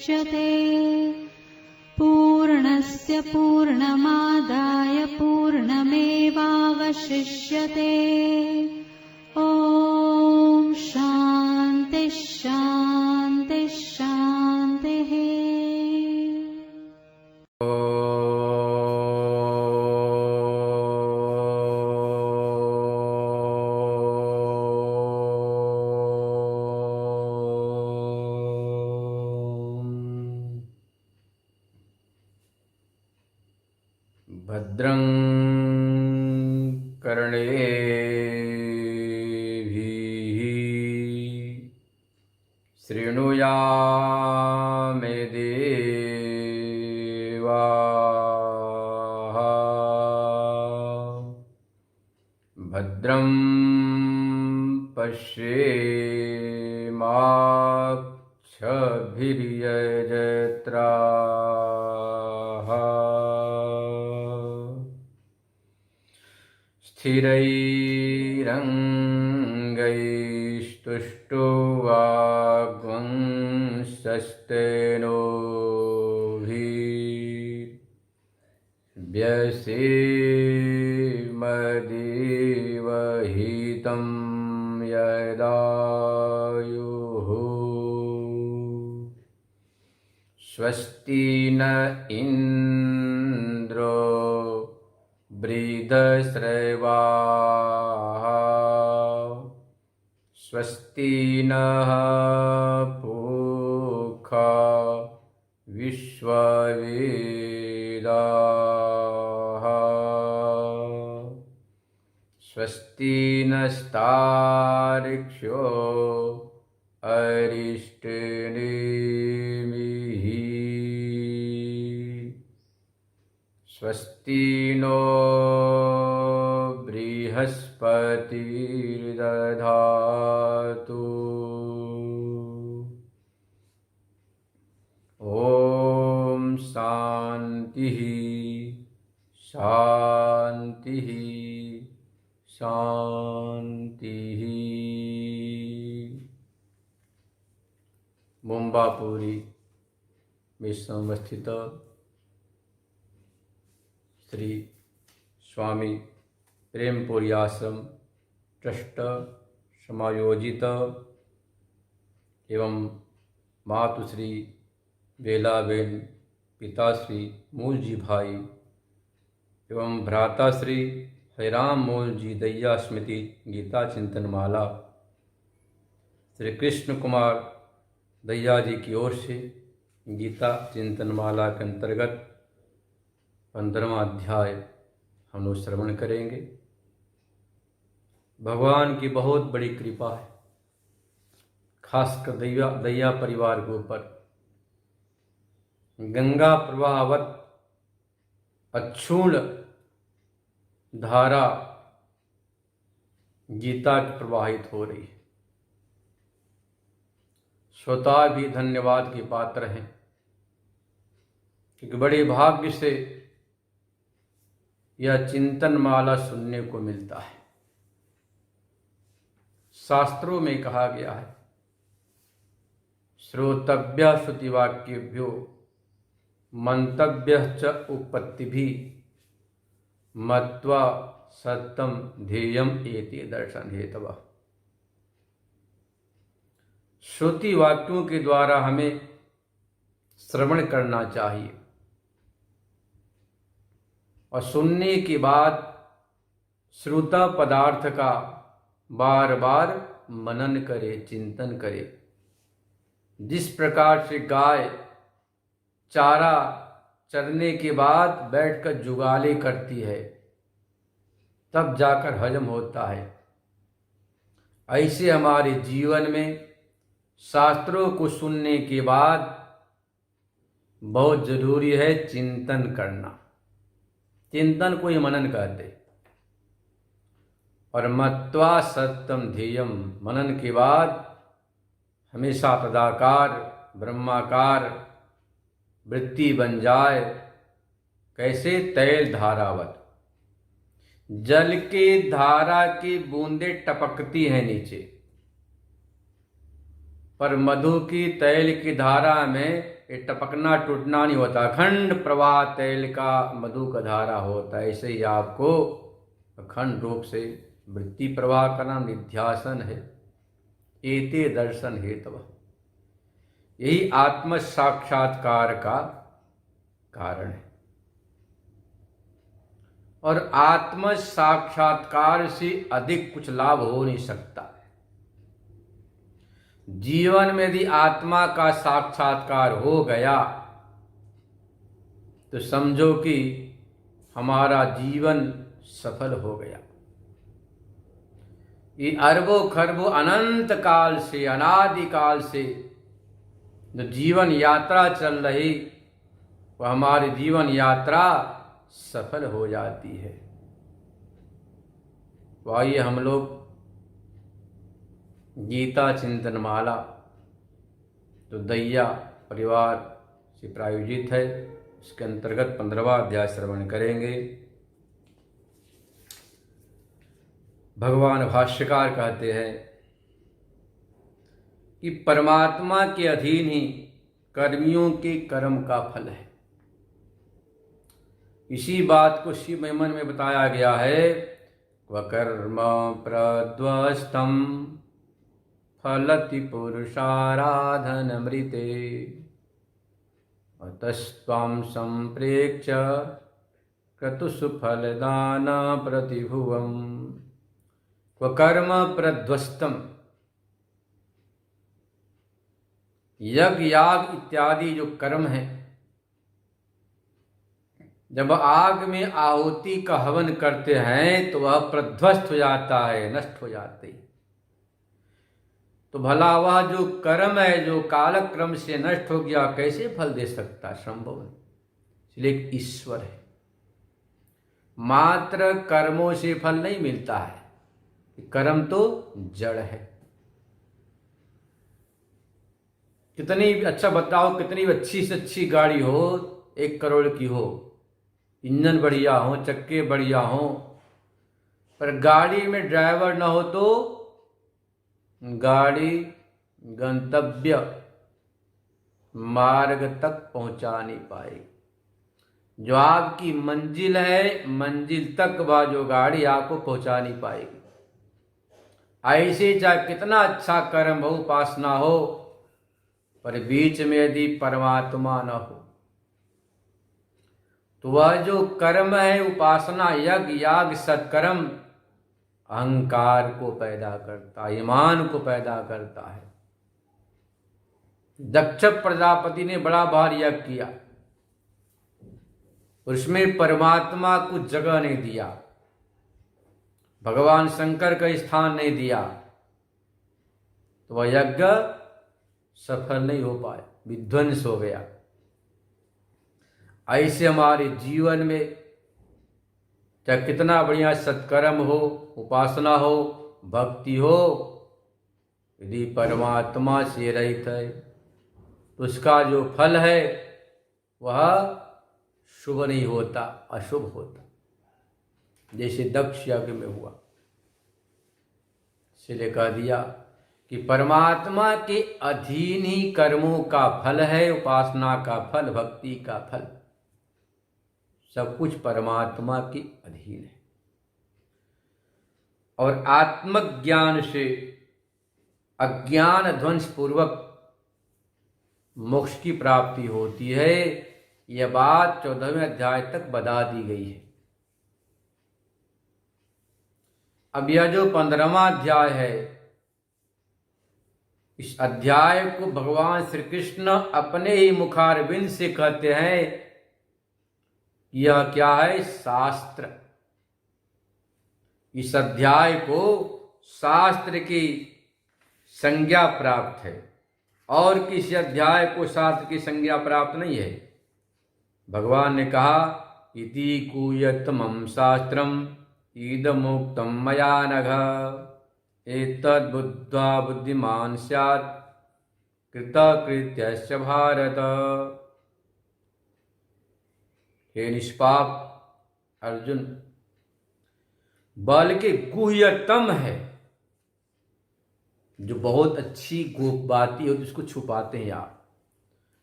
मुच्यते। पूर्णस्य पूर्णमादाय पूर्णमेवावशिष्यते। ॐ शान्ति शान्ति शान्तिः। भद्रं कर्णेभिः शृणुयामे देवाः। भद्रं पश्येमाक्षभिर्यजत्राः। स्थिरैरङ्गैस्तुष्टुवागुंसस्तेनोभिर्व्यसेमदेवहितं यदायुः। स्वस्ति न इन्द्रो बृहस्रवाः। स्वस्ति नः पूषा विश्ववेदाः। स्वस्ति नस्तार्क्ष्यो अरिष्टनेमिः। स्वस्ति नो बृहस्पतिर्दधातु। ॐ शान्तिः शान्तिः शान्तिः। मुंबापुरी में समस्थित श्री स्वामी प्रेमपुरी आश्रम ट्रस्ट समायोजित एवं मातुश्री बेलाबेन, पिताश्री मूलजी भाई एवं भ्राताश्री हरिराम मूलजी दैया स्मृति गीता चिंतन माला श्री कृष्ण कुमार दैया जी की ओर से गीता चिंतन माला के अंतर्गत 15वां अध्याय हम लोग श्रवण करेंगे। भगवान की बहुत बड़ी कृपा है, खासकर दैया परिवार के ऊपर। गंगा प्रवाहवत अक्षुण्ण धारा गीता की प्रवाहित हो रही है। श्रोता भी धन्यवाद के पात्र हैं, क्योंकि बड़े भाग्य से यह चिंतन माला सुनने को मिलता है। शास्त्रों में कहा गया है, श्रोतव्य श्रुतिवाक्येभ्यो मंतव्य च उपपत्तिभिः मत्वा सत्यम ध्येयम एति दर्शन हेतवः। श्रुति वाक्यों के द्वारा हमें श्रवण करना चाहिए और सुनने के बाद श्रुता पदार्थ का बार बार मनन करे, चिंतन करे। जिस प्रकार से गाय चारा चरने के बाद बैठकर जुगाली करती है, तब जाकर हजम होता है, ऐसे हमारे जीवन में शास्त्रों को सुनने के बाद बहुत जरूरी है चिंतन करना। चिंतन को ही मनन कहते। और मत्वा सत्यम ध्येयम, मनन के बाद हमेशा तदाकार ब्रह्माकार वृत्ति बन जाए। कैसे? तैल धारावत, जल के धारा की बूंदे टपकती हैं नीचे, पर मधु की तैल की धारा में ये टपकना टूटना नहीं होता, अखंड प्रवाह तेल का मधु का धारा होता है। ऐसे ही आपको अखंड रूप से वृत्ति प्रवाह करना निध्यासन है। एते दर्शन हेतव, यही आत्म साक्षात्कार का कारण है। और आत्म साक्षात्कार से अधिक कुछ लाभ हो नहीं सकता। जीवन में यदि आत्मा का साक्षात्कार हो गया तो समझो कि हमारा जीवन सफल हो गया। ये अरबों खरबों अनंत काल से, अनादि काल से जो जीवन यात्रा चल रही, वह हमारी जीवन यात्रा सफल हो जाती है। तो आइए हम लोग गीता चिंतन माला जो दैया परिवार से प्रायोजित है, उसके अंतर्गत 15वां अध्याय श्रवण करेंगे। भगवान भाष्यकार कहते हैं कि परमात्मा के अधीन ही कर्मियों के कर्म का फल है। इसी बात को शिव महिमन में बताया गया है, वकर्म प्रध्वस्तं फलति पुरुषाराधनमृते अतस्त्वां संप्रेक्ष्य क्रतुषु फलदान प्रतिभुवम्। वकर्म प्रध्वस्तम, यज्ञ याग इत्यादि जो कर्म है, जब आग में आहुति का हवन करते हैं तो वह प्रध्वस्त हो जाता है, नष्ट हो जाते हैं। तो भला वह जो कर्म है जो कालक्रम से नष्ट हो गया, कैसे फल दे सकता है? संभव नहीं। इसलिए ईश्वर है, मात्र कर्मों से फल नहीं मिलता है। कर्म तो जड़ है। कितनी अच्छा बताओ, कितनी अच्छी से अच्छी गाड़ी हो, 1 करोड़ की हो, इंजन बढ़िया हो, चक्के बढ़िया हो, पर गाड़ी में ड्राइवर ना हो तो गाड़ी गंतव्य मार्ग तक पहुंचा नहीं पाएगी। जो आपकी मंजिल है, मंजिल तक वह जो गाड़ी आपको पहुंचा नहीं पाएगी। ऐसे चाहे कितना अच्छा कर्म हो, उपासना हो, पर बीच में यदि परमात्मा न हो तो वह जो कर्म है, उपासना, यज्ञ याग सत्कर्म, अहंकार को पैदा करता है, ईमान को पैदा करता है। दक्ष प्रजापति ने बड़ा भार यज्ञ किया, उसमें परमात्मा को जगह नहीं दिया, भगवान शंकर का स्थान नहीं दिया, तो वह यज्ञ सफल नहीं हो पाया, विध्वंस हो गया। ऐसे हमारे जीवन में चाहे कितना बढ़िया सत्कर्म हो, उपासना हो, भक्ति हो, यदि परमात्मा से रहित है तो उसका जो फल है वह शुभ नहीं होता, अशुभ होता, जैसे दक्ष यज्ञ में हुआ। इसलिए कह दिया कि परमात्मा के अधीन ही कर्मों का फल है, उपासना का फल, भक्ति का फल, सब कुछ परमात्मा के अधीन है। और आत्मज्ञान से अज्ञान ध्वंस पूर्वक मोक्ष की प्राप्ति होती है। यह बात 14वें अध्याय तक बता दी गई है। अब यह जो 15वां अध्याय है, इस अध्याय को भगवान श्री कृष्ण अपने ही मुखारविंद से कहते हैं, यह क्या है? शास्त्र। इस अध्याय को शास्त्र की संज्ञा प्राप्त है, और किसी अध्याय को शास्त्र की संज्ञा प्राप्त नहीं है। भगवान ने कहा, इति कूयतमं शास्त्रम इदमुक्तम मया नघ एतद् बुद्ध्वा बुद्धिमान् स्यात् कृतकृत्यस्य भारत। हे निष्पाप अर्जुन, बल्कि गुह्यतम है, जो बहुत अच्छी गोप बातें होती उसको छुपाते हैं आप,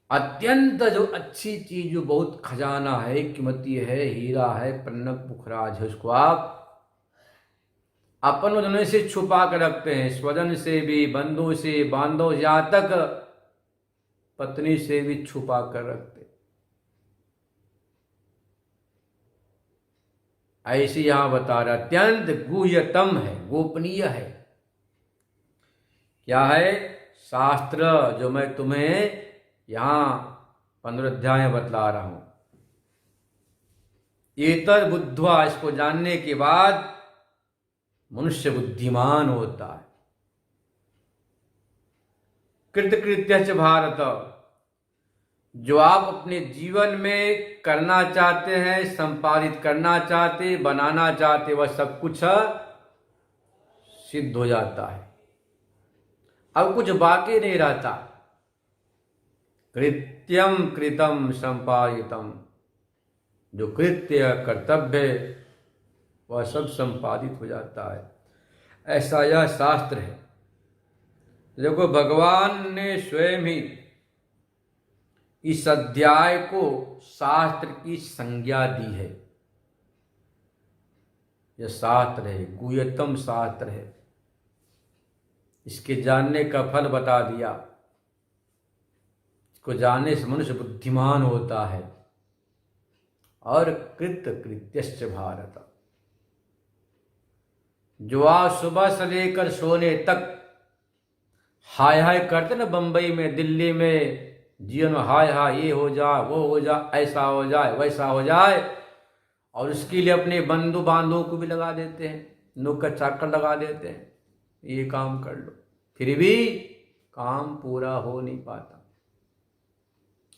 अत्यंत जो अच्छी चीज, जो बहुत खजाना है, कीमती है, हीरा है, प्रणब पुखराज है, उसको आप अपन वजनों से छुपा कर रखते हैं, स्वजन से भी, बंधु से, बांधव, यहां तक पत्नी से भी छुपा कर रखते। ऐसे यहां बता रहा, अत्यंत गुह्यतम है, गोपनीय है। क्या है? शास्त्र, जो मैं तुम्हें यहां 15 अध्याय में बतला रहा हूं। एतद् बुद्ध्वा, इसको जानने के बाद मनुष्य बुद्धिमान होता है। कृतकृत्य भारत, जो आप अपने जीवन में करना चाहते हैं, संपादित करना चाहते, बनाना चाहते, वह सब कुछ सिद्ध हो जाता है। अब कुछ बाकी नहीं रहता। कृत्यम कृतम संपादितम, जो कृत्य, कर्तव्य, वह सब संपादित हो जाता है। ऐसा यह शास्त्र है। देखो, भगवान ने स्वयं ही इस अध्याय को शास्त्र की संज्ञा दी है। यह शास्त्र है, गुह्यतम शास्त्र है। इसके जानने का फल बता दिया। इसको जानने से मनुष्य बुद्धिमान होता है। और कृत कृत्यश्च भारत, जो आज सुबह से लेकर सोने तक हाय हाय करते ना, बंबई में, दिल्ली में, जीवन में हाय हाय, ये हो जाए, वो हो जाए, ऐसा हो जाए, वैसा हो जाए, और उसके लिए अपने बंधु बांधवों को भी लगा देते हैं, नौकर चाकर लगा देते हैं, ये काम कर लो, फिर भी काम पूरा हो नहीं पाता,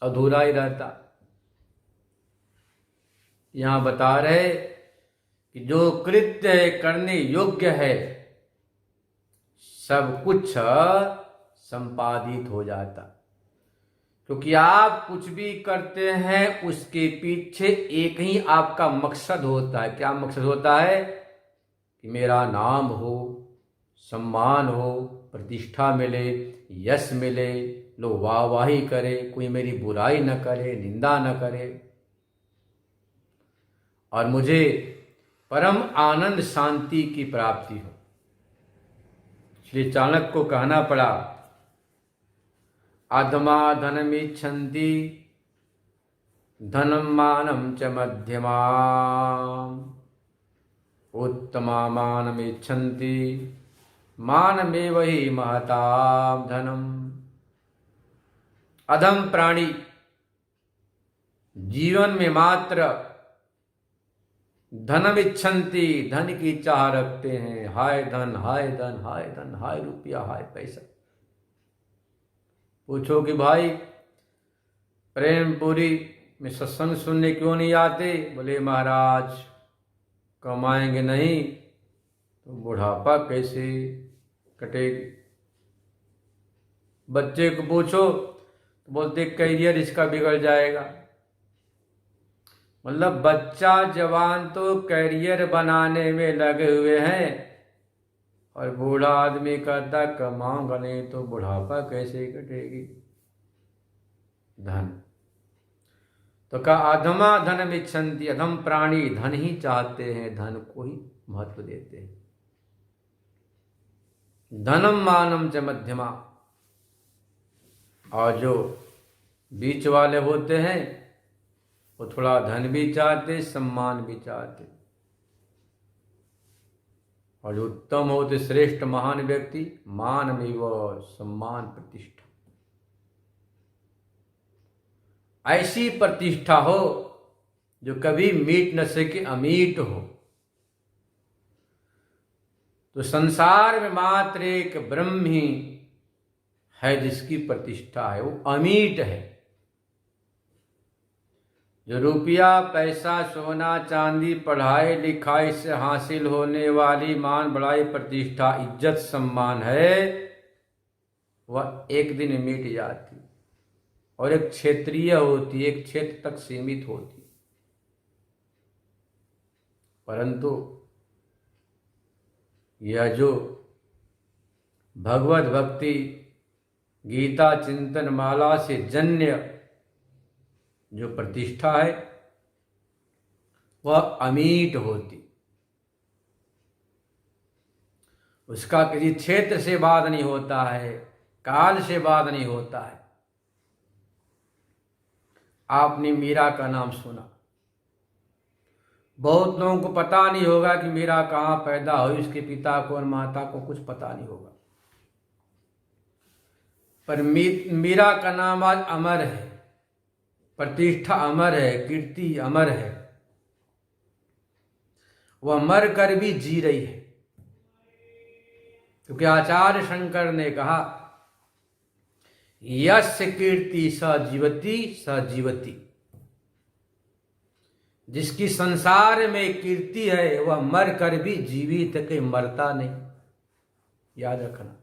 अधूरा ही रहता। यहां बता रहे कि जो कृत्य करने योग्य है, सब कुछ संपादित हो जाता। क्योंकि आप कुछ भी करते हैं, उसके पीछे एक ही आपका मकसद होता है। क्या मकसद होता है? कि मेरा नाम हो, सम्मान हो, प्रतिष्ठा मिले, यश मिले, लोग वाहवाही करे, कोई मेरी बुराई न करे, निंदा न करे, और मुझे परम आनंद शांति की प्राप्ति हो। इसलिए चाणक्य को कहना पड़ा, अधमा धनमिच्छन्ति धनम मानम च मध्यमा, उत्तमा मानमिच्छन्ति मानमेव हि महतां धनम। अधम प्राणी जीवन में मात्र धनम इच्छन्ति, धन की चाह रखते हैं। हाय धन, हाय धन, हाय धन, हाय रुपया, हाय पैसा। पूछो कि भाई प्रेमपुरी में सत्संग सुनने क्यों नहीं आते? बोले महाराज, कमाएंगे नहीं तो बुढ़ापा कैसे कटेगी। बच्चे को पूछो तो बोलते करियर इसका बिगड़ जाएगा। मतलब बच्चा जवान तो करियर बनाने में लगे हुए हैं, और बूढ़ा आदमी कहता कमाऊंगा नहीं तो बुढ़ापा कैसे कटेगी। धन तो कहा अधमा धन इच्छन्ति, अधम प्राणी धन ही चाहते हैं, धन को ही महत्व देते हैं। धनम मानम च मध्यमा, और जो बीच वाले होते हैं वो थोड़ा धन भी चाहते, सम्मान भी चाहते, और जो उत्तम होते, श्रेष्ठ महान व्यक्ति, मानमेव, सम्मान, प्रतिष्ठा। ऐसी प्रतिष्ठा हो जो कभी मीट न सके, अमीट हो। तो संसार में मात्र एक ब्रह्म ही है जिसकी प्रतिष्ठा है, वो अमीट है। जो रुपया, पैसा, सोना, चांदी, पढ़ाई लिखाई से हासिल होने वाली मान, बड़ाई, प्रतिष्ठा, इज्जत, सम्मान है, वह एक दिन मिट जाती, और एक क्षेत्रीय होती, एक क्षेत्र तक सीमित होती। परंतु यह जो भगवत भक्ति, गीता चिंतन माला से जन्य जो प्रतिष्ठा है वह अमीट होती, उसका किसी क्षेत्र से वाद नहीं होता है, काल से वाद नहीं होता है। आपने मीरा का नाम सुना, बहुत लोगों को पता नहीं होगा कि मीरा कहाँ पैदा हुई, उसके पिता को और माता को कुछ पता नहीं होगा, पर मीरा का नाम आज अमर है, प्रतिष्ठा अमर है, कीर्ति अमर है। वह मर कर भी जी रही है, क्योंकि आचार्य शंकर ने कहा यस्य कीर्ति स जीवति स जीवति, जिसकी संसार में कीर्ति है वह मर कर भी जीवित है, कहीं मरता नहीं, याद रखना।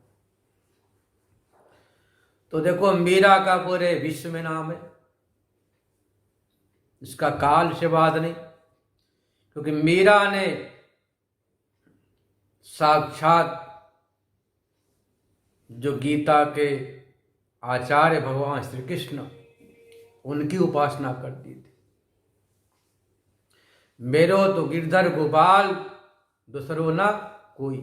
तो देखो मीरा का पूरे विश्व में नाम है, इसका काल से वाद नहीं, क्योंकि मीरा ने साक्षात जो गीता के आचार्य भगवान श्री कृष्ण उनकी उपासना करती थी। मेरो तो गिरधर गोपाल दूसरो ना कोई।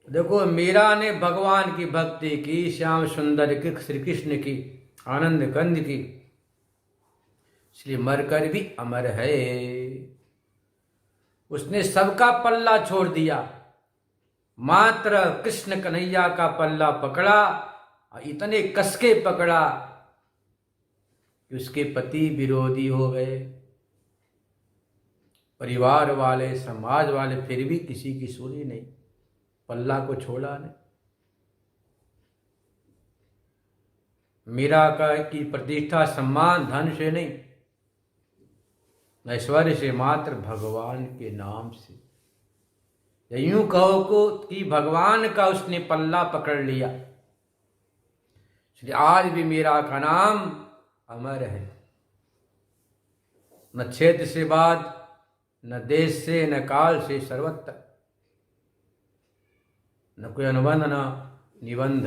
देखो मीरा ने भगवान की भक्ति की, श्याम सुंदर की, श्री कृष्ण की, आनंद कंद की, इसलिए मरकर भी अमर है। उसने सबका पल्ला छोड़ दिया, मात्र कृष्ण कन्हैया का पल्ला पकड़ा, इतने कसके पकड़ा कि उसके पति विरोधी हो गए, परिवार वाले, समाज वाले, फिर भी किसी की सुनी नहीं, पल्ला को छोड़ा नहीं। मीरा का की प्रतिष्ठा सम्मान धन से नहीं, ऐश्वर्य से, मात्र भगवान के नाम से। यूं कहो को कि भगवान का उसने पल्ला पकड़ लिया, इसलिए आज भी मीरा का नाम अमर है। न क्षेत्र से बाद, न देश से, न काल से, सर्वत्र, न कोई अनुबंध न निबंध।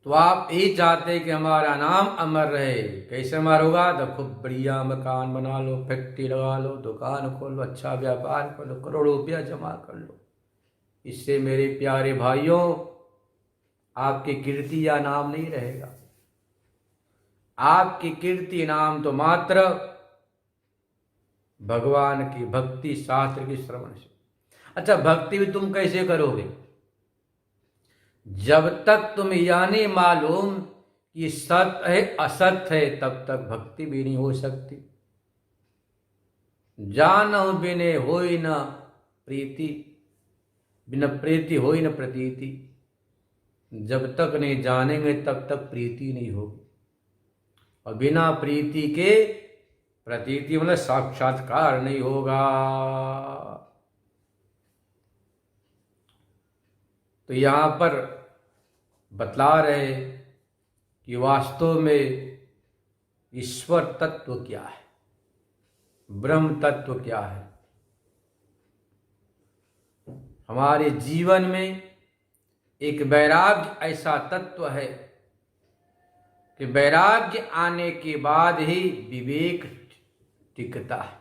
तो आप यही चाहते कि हमारा नाम अमर रहे। कैसे अमर होगा? तो खूब बढ़िया मकान बना लो, फैक्ट्री लगा लो, दुकान खोलो, अच्छा व्यापार कर लो, करोड़ों रुपया जमा कर लो। इससे मेरे प्यारे भाइयों आपकी कीर्ति या नाम नहीं रहेगा। आपकी कीर्ति नाम तो मात्र भगवान की भक्ति, शास्त्र की श्रवण से। अच्छा, भक्ति भी तुम कैसे करोगे? जब तक तुम यह नहीं मालूम कि सत्य है असत्य है, तब तक भक्ति भी नहीं हो सकती। जानहु बिने होई न प्रीति, बिना प्रीति होई न प्रतीति। जब तक नहीं जानेंगे तब तक प्रीति नहीं होगी, और बिना प्रीति के प्रतीति मतलब साक्षात्कार नहीं होगा। तो यहां पर बतला रहे कि वास्तव में ईश्वर तत्व क्या है, ब्रह्म तत्व क्या है। हमारे जीवन में एक वैराग्य ऐसा तत्व है कि वैराग्य आने के बाद ही विवेक टिकता है।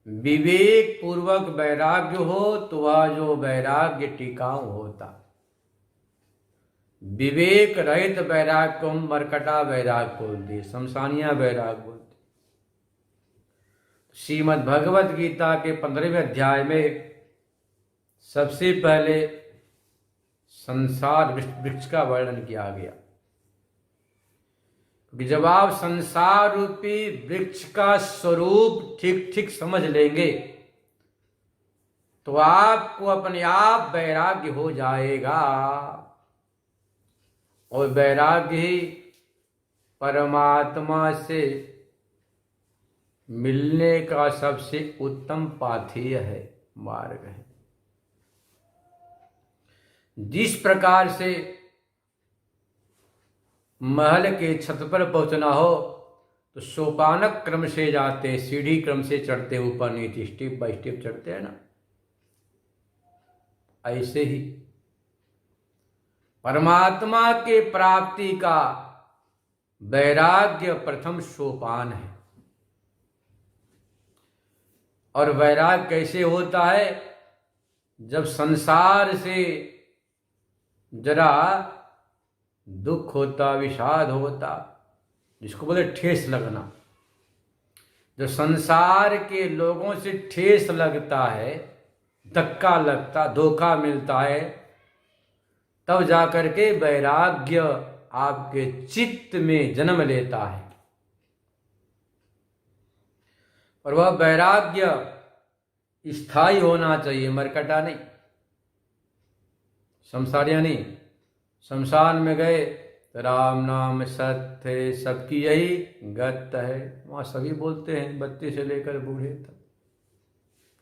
विवेक पूर्वक वैराग्य हो तो वह जो वैराग्य टिकाऊ होता। विवेक रहित वैराग्य को हम मरकटा वैराग्य बोलते, शमशानिया वैराग्य बोलते। श्रीमद् भगवत गीता के 15वें अध्याय में सबसे पहले संसार वृक्ष का वर्णन किया गया। जब आप संसार रूपी वृक्ष का स्वरूप ठीक ठीक समझ लेंगे तो आपको अपने आप वैराग्य हो जाएगा, और वैराग्य ही परमात्मा से मिलने का सबसे उत्तम पाथेय है, मार्ग है। जिस प्रकार से महल के छत पर पहुंचना हो तो सोपानक क्रम से जाते, सीढ़ी क्रम से चढ़ते, ऊपर नीचे स्टेप बाय स्टेप चढ़ते हैं ना, ऐसे ही परमात्मा के प्राप्ति का वैराग्य प्रथम सोपान है। और वैराग्य कैसे होता है? जब संसार से जरा दुख होता, विषाद होता, जिसको बोले ठेस लगना, जो संसार के लोगों से ठेस लगता है, धक्का लगता, धोखा मिलता है, तब जाकर के वैराग्य आपके चित्त में जन्म लेता है। और वह वैराग्य स्थायी होना चाहिए, मरकटा नहीं। शमशानिया नहीं, शमशान में गए तो राम नाम सत्य है, सबकी यही गत है। वहाँ सभी बोलते हैं, बच्चे से लेकर बूढ़े तक,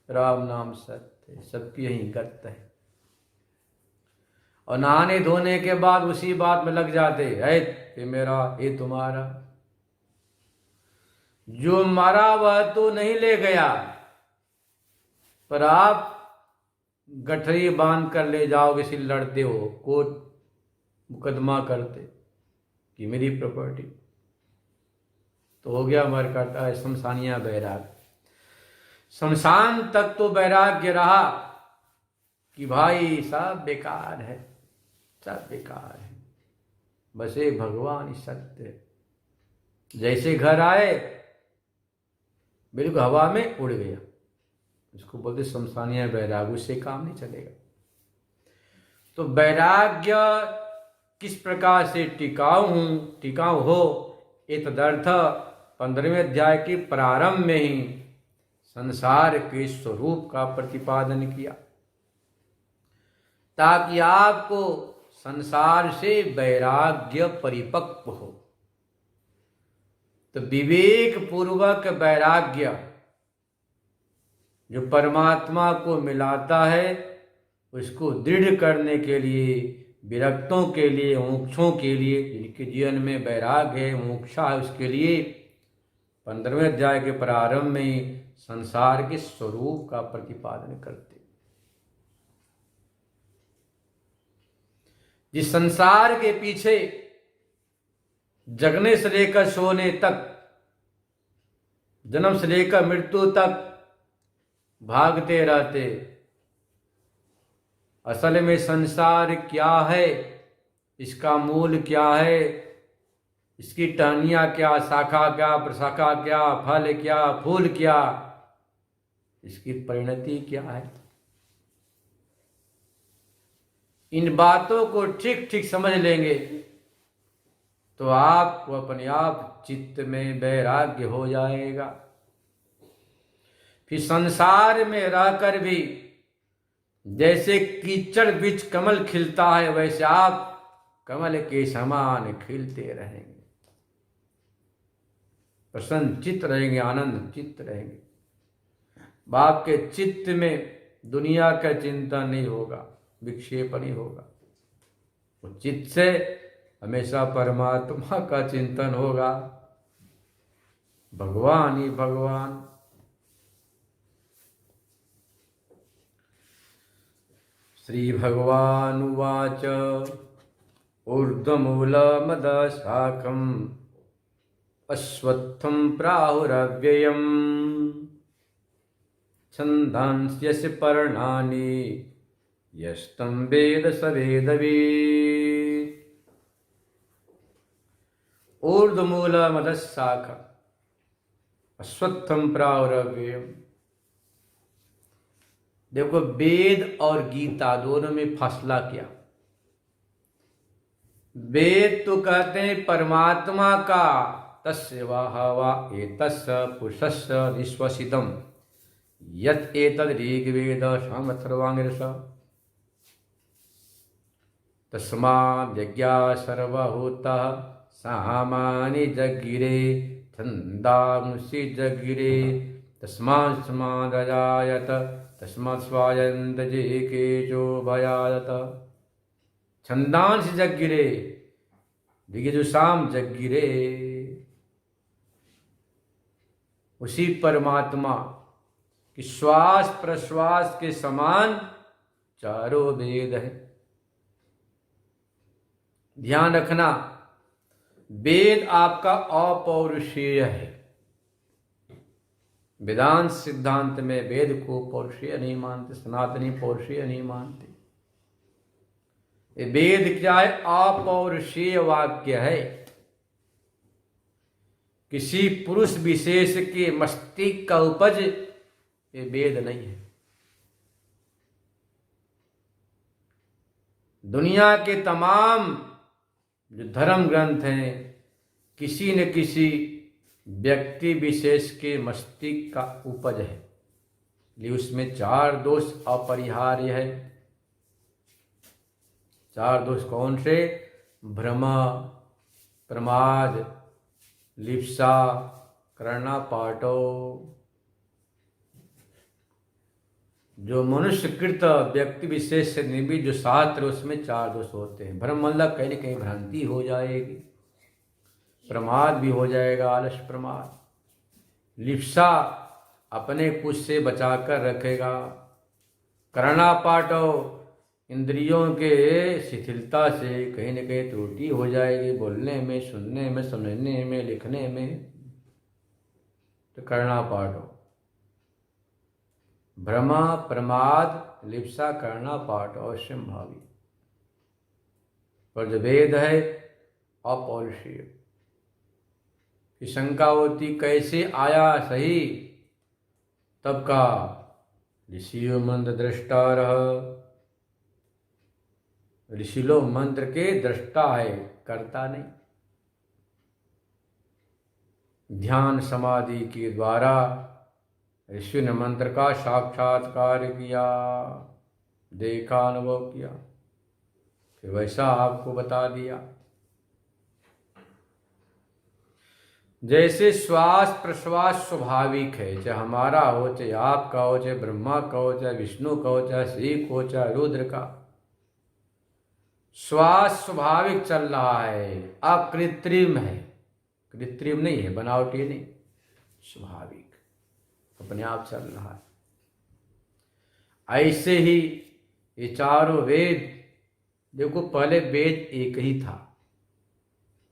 राम नाम सत्य है, सबकी यही गत है। और नहाने धोने के बाद उसी बात में लग जाते, है ये मेरा, ये तुम्हारा। जो मरा वह तो नहीं ले गया, पर आप गठरी बांध कर ले जाओगे, इसी लड़ते हो, कोर्ट मुकदमा करते कि मेरी प्रॉपर्टी, तो हो गया मरकटा है, शमशानिया वैराग्य। शमशान तक तो वैराग्य रहा कि भाई सब बेकार है, सब बेकार है, बस एक भगवान ही सत्य है। जैसे घर आए बिल्कुल हवा में उड़ गया, इसको बोलते शमशानिया वैराग्य, उससे काम नहीं चलेगा। तो वैराग्य किस प्रकार से टिकाऊ हो, एतदर्थ 15वें अध्याय के प्रारंभ में ही संसार के स्वरूप का प्रतिपादन किया, ताकि आपको संसार से वैराग्य परिपक्व हो। तो विवेक पूर्वक वैराग्य जो परमात्मा को मिलाता है, उसको दृढ़ करने के लिए, विरक्तों के लिए, मोक्षों के लिए, जिनके जीवन में वैराग्य है, मोक्षा है, उसके लिए 15वें अध्याय के प्रारंभ में ही संसार के स्वरूप का प्रतिपादन करते। जिस संसार के पीछे जगने से लेकर सोने तक, जन्म से लेकर मृत्यु तक भागते रहते, असल में संसार क्या है, इसका मूल क्या है, इसकी टहनियाँ क्या, शाखा क्या, प्रशाखा क्या, फल क्या, फूल क्या, इसकी परिणति क्या है, इन बातों को ठीक ठीक समझ लेंगे तो आपको अपने आप चित्त में वैराग्य हो जाएगा। फिर संसार में रहकर भी जैसे कीचड़ बीच कमल खिलता है, वैसे आप कमल के समान खिलते रहेंगे, प्रसन्न चित्त रहेंगे, आनंद चित्त रहेंगे। बाप के चित्त में दुनिया का चिंता नहीं होगा, विक्षेप नहीं होगा, वो चित्त से हमेशा परमात्मा का चिंतन होगा, भगवान ही भगवान। श्री भगवान उवाच ऊर्ध्वमूलमदशाखम् अश्वत्थं प्राहुरव्ययम् छन्दांस्यस्य पर्णानि यस्तं वेद स वेदवित्। ऊर्ध्वमूलमदशाखा अश्वत्थं प्राहुरव्ययम्। देखो, वेद और गीता दोनों में फासला क्या? वेद तो कहते हैं परमात्मा का, तस्य वाहवा एतस्य पुरुषस्य निश्वसितम् यत् एतद् ऋग्वेद सामथर्वाङ्गिरस तस्माद् यज्ञाः सर्वभूताः सामानि जगिरे छन्दांसि जगिरे तस्मादजायत तस्मात् स्वायन्त केचो भयायत। छंदांस जगिरे, दिग्जुषाम जगिरे। उसी परमात्मा कि श्वास प्रश्वास के समान चारों वेद है। ध्यान रखना, वेद आपका अपौरुषेय है। वेदांत सिद्धांत में वेद को पौरुषेय नहीं मानते, सनातनी पौरुषेय नहीं मानते। वेद क्या है? अपौरुषेय वाक्य है। किसी पुरुष विशेष के मस्तिष्क का उपज ये वेद नहीं है। दुनिया के तमाम जो धर्म ग्रंथ हैं किसी न किसी व्यक्ति विशेष के मस्तिष्क का उपज है, इसलिए उसमें 4 दोष अपरिहार्य है। 4 दोष कौन से? भ्रम, प्रमाद, लिप्सा, कर्णापाटो। जो मनुष्यकृत व्यक्ति विशेष से निर्मित जो शास्त्र, उसमें 4 दोष होते हैं। भ्रम मतलब कहीं न कहीं भ्रांति हो जाएगी, प्रमाद भी हो जाएगा, आलस प्रमाद। लिप्सा अपने कुछ से बचाकर रखेगा। कर्णापाटो इंद्रियों के शिथिलता से कहीं न कहीं त्रुटि हो जाएगी, बोलने में, सुनने में, समझने में, लिखने में। तो कर्णापाटो, भ्रमा, प्रमाद, लिप्सा, कर्णापाट अवश्य भावी। पर जो वेद है अपौरुषेय। की शंका होती कैसे आया सही? तब का ऋषियों मंत्र दृष्टा रह। ऋषि लोग मंत्र के दृष्टा है, करता नहीं। ध्यान समाधि के द्वारा ऋषि ने मंत्र का साक्षात्कार किया, देखा, अनुभव किया, फिर वैसा आपको बता दिया। जैसे श्वास प्रश्वास स्वाभाविक है, चाहे हमारा हो, चाहे आपका हो, चाहे ब्रह्मा का हो, चाहे विष्णु का हो, चाहे शिव को, चाहे रुद्र का, श्वास स्वाभाविक चल रहा है, अकृत्रिम है। कृत्रिम नहीं है, बनावटी नहीं, स्वाभाविक अपने आप चल रहा है। ऐसे ही ये चारों वेद, देखो पहले वेद एक ही था,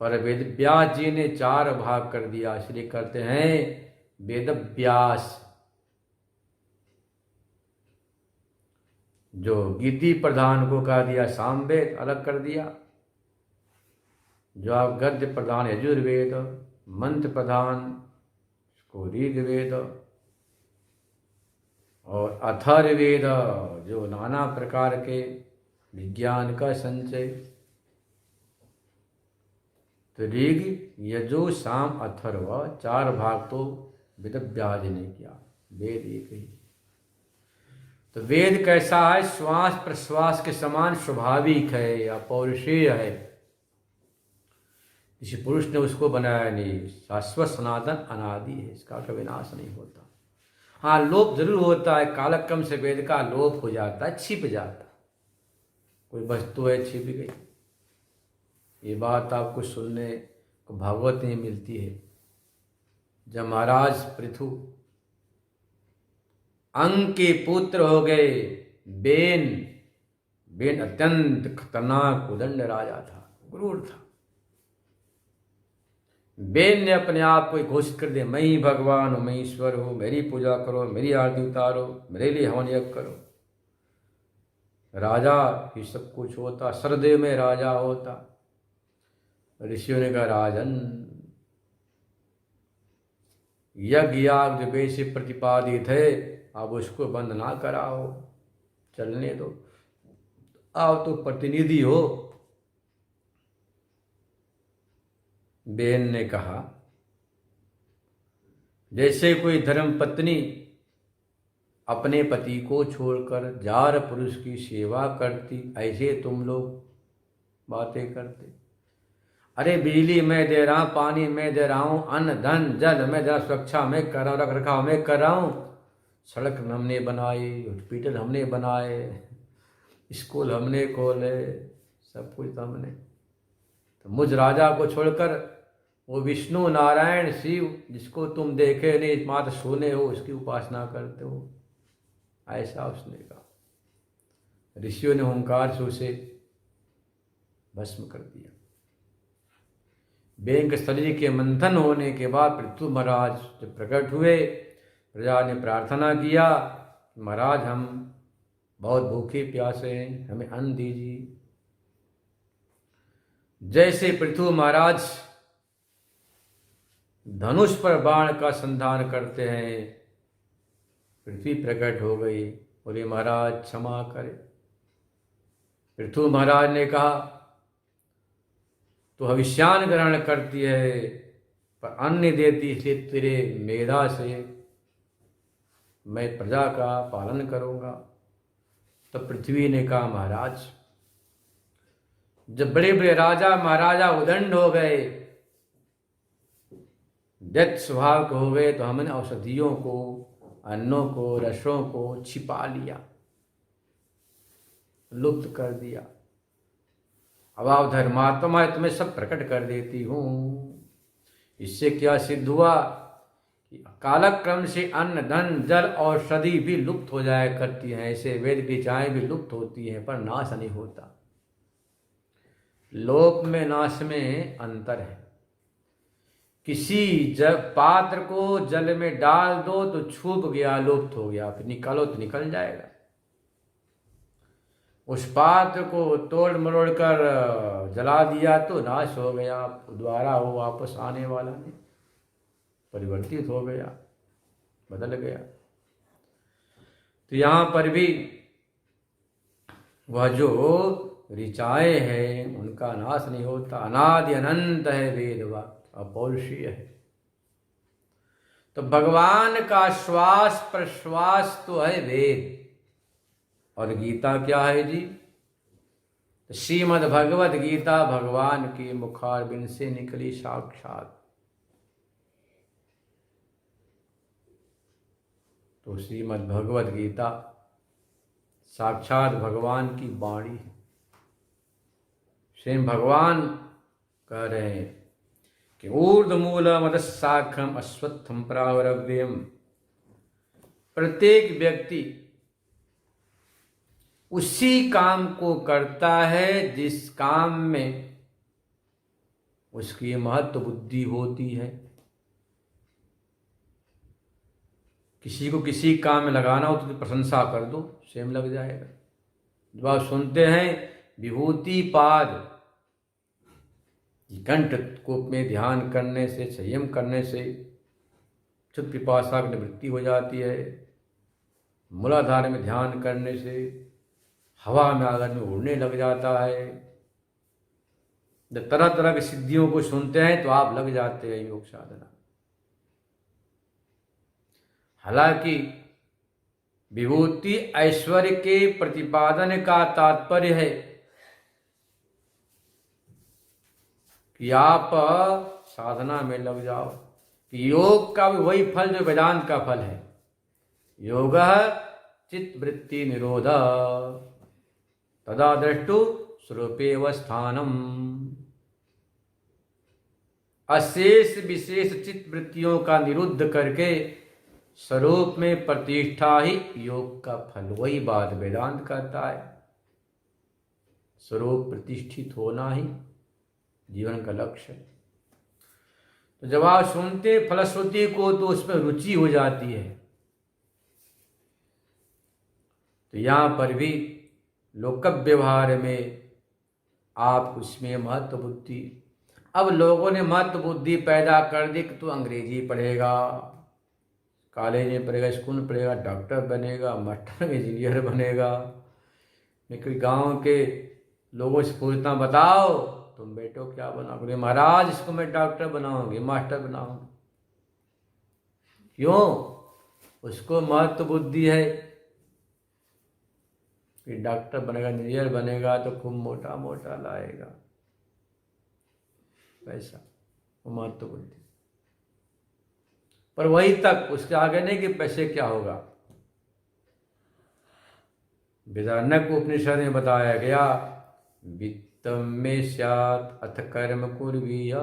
पर वेद व्यास जी ने 4 भाग कर दिया, इसलिए करते हैं वेद व्यास। जो गीति प्रधान को कह दिया सामवेद, अलग कर दिया। जो आप गद्य प्रधान यजुर्वेद, मंत्र प्रधान को ऋग्वेद, और अथर्ववेद जो नाना प्रकार के विज्ञान का संचय। तो ऋग, यजु, साम, अथर्व 4 भाग तो वेद व्यास ने किया, वेद एक ही। तो वेद कैसा है? श्वास प्रश्वास के समान स्वाभाविक है, अपौरुषेय है। किसी पुरुष ने उसको बनाया नहीं, शाश्वत सनातन अनादि है, इसका कभी विनाश नहीं होता। हाँ, लोप जरूर होता है, कालक्रम से वेद का लोप हो जाता है, छिप जाता है। कोई वस्तु है छिप गई, ये बात आपको सुनने को भागवत में मिलती है। जब महाराज पृथु अंग के पुत्र हो गए, बेन अत्यंत खतरनाक उदंड राजा था, क्रूर था। बेन ने अपने आप को घोषित कर दिया, मैं ही भगवान हूं, मैं ईश्वर हूं, मेरी पूजा करो, मेरी आरती उतारो, मेरे लिए हवन यज्ञ करो। राजा ही सब कुछ होता, सरदेव में राजा होता। ऋषियों ने कहा, राजन यज्ञ याग जो वैसे प्रतिपादित है, अब उसको बंद ना कराओ, चलने दो, आओ तो प्रतिनिधि हो। बेन ने कहा, जैसे कोई धर्मपत्नी अपने पति को छोड़कर जार पुरुष की सेवा करती, ऐसे तुम लोग बातें करते। अरे बिजली मैं दे रहा हूं, पानी मैं दे रहा हूं, अन्न धन जल मैं दे रहा हूं, सुरक्षा मैं कर रहा हूं, रख रखाव मैं कर रहा हूं, सड़क हमने बनाई, हॉस्पिटल हमने बनाए, स्कूल हमने खोले, सब कुछ तो हमने। तो मुझ राजा को छोड़कर वो विष्णु नारायण शिव जिसको तुम देखे नहीं, मात्र सुने हो, उसकी उपासना करते हो, ऐसा उसने कहा। ऋषियों ने ओंकार से उसे भस्म कर दिया। बैंक स्थली के मंथन होने के बाद पृथु महाराज जब प्रकट हुए, प्रजा ने प्रार्थना किया, महाराज हम बहुत भूखे प्यासे हैं, हमें अन्न दीजिए। जैसे पृथु महाराज धनुष पर बाण का संधान करते हैं, पृथ्वी प्रकट हो गई, बोले महाराज क्षमा करें। पृथु महाराज ने कहा तो हविष्यान ग्रहण करती है पर अन्न देती, इसलिए तेरे मेधा से मैं प्रजा का पालन करूंगा। तो पृथ्वी ने कहा महाराज जब बड़े बड़े राजा महाराजा उदंड हो गए, दैत्य स्वभाव के हो गए, तो हमने औषधियों को, अन्नों को, रसों को छिपा लिया, लुप्त कर दिया। अब आप धर्मात्मा है, तुम्हें सब प्रकट कर देती हूं। इससे क्या सिद्ध हुआ कि कालक्रम से अन्न, धन, जल, औषधि भी लुप्त हो जाया करती हैं। ऐसे वेद ऋचाएं भी लुप्त होती हैं पर नाश नहीं होता। लोक में नाश में अंतर है। किसी पात्र को जल में डाल दो तो छूप गया, लुप्त हो गया, फिर निकालो तो निकल जाएगा। उस पात्र को तोड़ मरोड़ कर जला दिया तो नाश हो गया, दोबारा वो वापस आने वाला नहीं, परिवर्तित हो गया, बदल गया। तो यहाँ पर भी वह जो ऋचाएं हैं उनका नाश नहीं होता। अनादि अनंत है वेद, अपौरुषीय है। तो भगवान का श्वास प्रश्वास तो है वेद, और गीता क्या है जी? श्रीमद् भगवद गीता भगवान की मुखारबिंद से निकली साक्षात। तो श्रीमद् भगवद गीता साक्षात भगवान की वाणी है। स्वयं भगवान कह रहे हैं कि ऊर्ध्वमूलमधःशाखम् अश्वत्थं प्रावरव्यम्। प्रत्येक व्यक्ति उसी काम को करता है जिस काम में उसकी महत्व बुद्धि होती है। किसी को किसी काम में लगाना हो तो प्रशंसा कर दो, स्वयं लग जाएगा। जब आप सुनते हैं विभूति पाद, कंठ को में ध्यान करने से, संयम करने से चित्त पिपासा की निवृत्ति हो जाती है। मूलाधार में ध्यान करने से हवा में आगर में उड़ने लग जाता है। जब तरह तरह की सिद्धियों को सुनते हैं तो आप लग जाते हैं योग साधना। हालांकि विभूति ऐश्वर्य के प्रतिपादन का तात्पर्य है कि आप साधना में लग जाओ। योग का भी वही फल जो वेदांत का फल है। योग चित्त वृत्ति निरोध तदा दृष्टु स्वरूपेव स्थानम। अशेष विशेष चित्त वृत्तियों का निरुद्ध करके स्वरूप में प्रतिष्ठा ही योग का फल। वही बात वेदांत कहता है, स्वरूप प्रतिष्ठित होना ही जीवन का लक्ष्य है। तो जब आप सुनते फलश्रुति को तो उसमें रुचि हो जाती है। तो यहाँ पर भी लोक व्यवहार में आप उसमें महत्व बुद्धि, अब लोगों ने महत्व बुद्धि पैदा कर दी कि तू अंग्रेजी पढ़ेगा, कॉलेज में पढ़ेगा, स्कूल में पढ़ेगा, डॉक्टर बनेगा, मास्टर इंजीनियर बनेगा। लेकिन गांव के लोगों से पूछता, बताओ तुम बेटो क्या बनाओगे? महाराज इसको मैं डॉक्टर बनाऊंगी, मास्टर बनाऊंगी। क्यों? उसको महत्व बुद्धि है कि डॉक्टर बनेगा, इंजीनियर बनेगा तो खूब मोटा मोटा लाएगा पैसा, वो महत्व बुद्धि। पर वही तक, उसके आगे नहीं कि पैसे क्या होगा। बृहदारण्यक उपनिषद में बताया गया, वित्तम में स्यात् अथ कर्म कुर्वीय।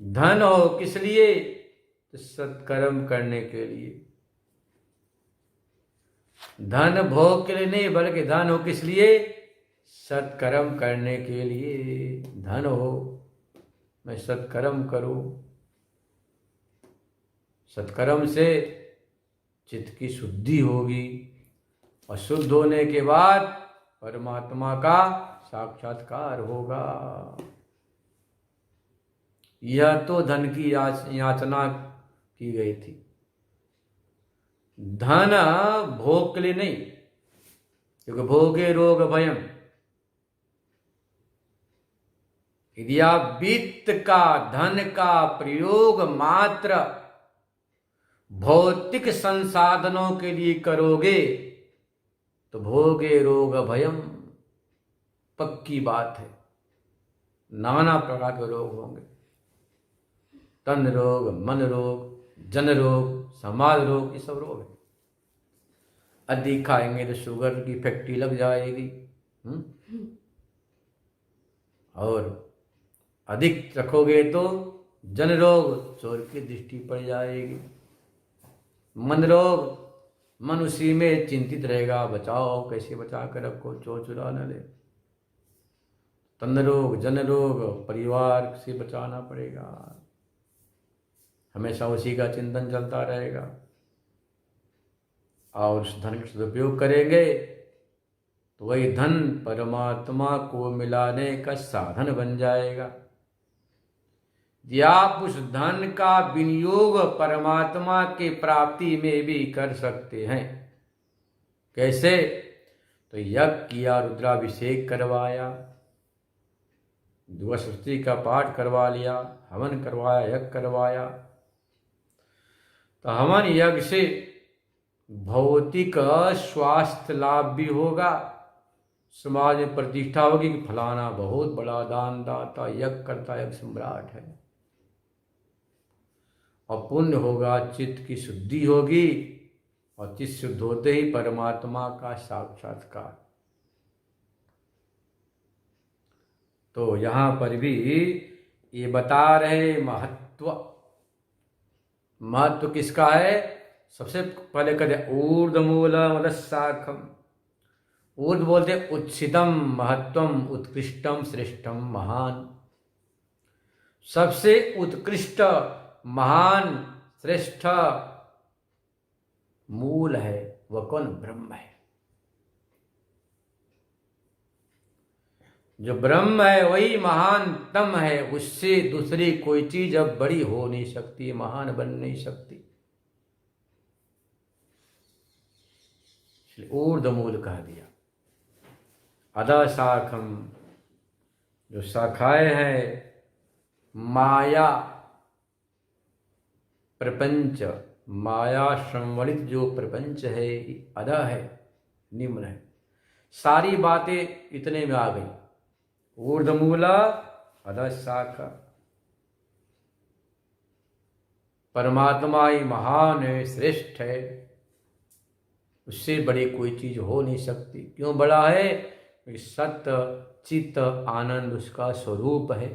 धन हो किस लिए? तो सत्कर्म करने के लिए। धन भोग के लिए नहीं, बल्कि धन हो किस लिए? सत्कर्म करने के लिए धन हो, मैं सत्कर्म करूं। सत्कर्म से चित्त की शुद्धि होगी और शुद्ध होने के बाद परमात्मा का साक्षात्कार होगा। यह तो धन की याचना की गई थी। धन भोग के लिए नहीं, क्योंकि भोगे रोग भयम। यदि आप वित्त का, धन का प्रयोग मात्र भौतिक संसाधनों के लिए करोगे तो भोगे रोग भयम, पक्की बात है। नाना प्रकार के रोग होंगे, तन रोग, मन रोग, जन रोग, समाज रोग, ये सब रोग है। अधिक खाएंगे तो शुगर की फैक्ट्री लग जाएगी, और अधिक रखोगे तो जन रोग, चोर की दृष्टि पड़ जाएगी। मन रोग, मन उसी में चिंतित रहेगा, बचाओ, कैसे बचा कर रखो, चोर चुरा न ले। तन रोग, जन रोग, परिवार से बचाना पड़ेगा, हमेशा उसी का चिंतन चलता रहेगा। और उस धन का सदुपयोग करेंगे तो वही धन परमात्मा को मिलाने का साधन बन जाएगा। यदि आप उस धन का विनियोग परमात्मा के प्राप्ति में भी कर सकते हैं, कैसे? तो यज्ञ किया, रुद्राभिषेक करवाया, दुआ सप्तशती का पाठ करवा लिया, हवन करवाया, यज्ञ करवाया, तो हवन यज्ञ से भौतिक स्वास्थ्य लाभ भी होगा, समाज में प्रतिष्ठा होगी कि फलाना बहुत बड़ा दान दाता, यज्ञ करता, यज्ञ सम्राट है। और पुण्य होगा, चित्त की शुद्धि होगी, और चित्त शुद्ध होते ही परमात्मा का साक्षात्कार। तो यहाँ पर भी ये बता रहे महत्व किसका है। सबसे पहले कहते ऊर्ध्वमूलम शाखम। ऊर्ध्व बोलते उच्चितम, महत्वम, उत्कृष्टम, श्रेष्ठम, महान। सबसे उत्कृष्ट, महान, श्रेष्ठ मूल है वह कौन? ब्रह्म है। जो ब्रह्म है वही महानतम है, उससे दूसरी कोई चीज अब बड़ी हो नहीं सकती, महान बन नहीं सकती। ऊर्ध्वमूल कह दिया। अधः शाखम, जो शाखाएं हैं, माया प्रपंच, माया संवलित जो प्रपंच है, अधः है, निम्न है। सारी बातें इतने में आ गई। ऊर्ध्वमूला, अधः शाखा। परमात्मा ही महान है, श्रेष्ठ है, उससे बड़ी कोई चीज हो नहीं सकती। क्यों बड़ा है? क्योंकि सत्य, चित्त, आनंद उसका स्वरूप है।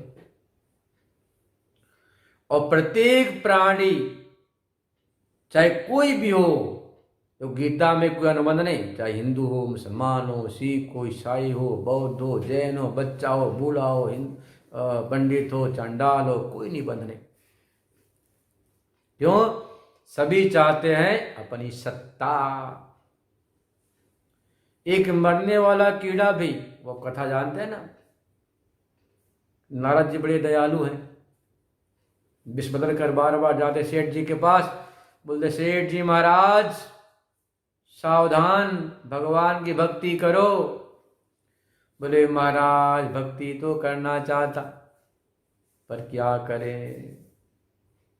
और प्रत्येक प्राणी, चाहे कोई भी हो, तो गीता में कोई अनुबंध नहीं, चाहे हिंदू हो, मुसलमान हो, सिख हो, ईसाई हो, बौद्ध हो, जैन हो, बच्चा हो, बूढ़ा हो, पंडित हो, चंडाल हो, कोई निबंध नहीं। क्यों? सभी चाहते हैं अपनी सत्ता। एक मरने वाला कीड़ा भी, वो कथा जानते हैं ना, नारद जी बड़े दयालु हैं, विष बदल कर बार बार जाते सेठ जी के पास, बोलते सेठ जी महाराज सावधान, भगवान की भक्ति करो। बोले महाराज भक्ति तो करना चाहता, पर क्या करें,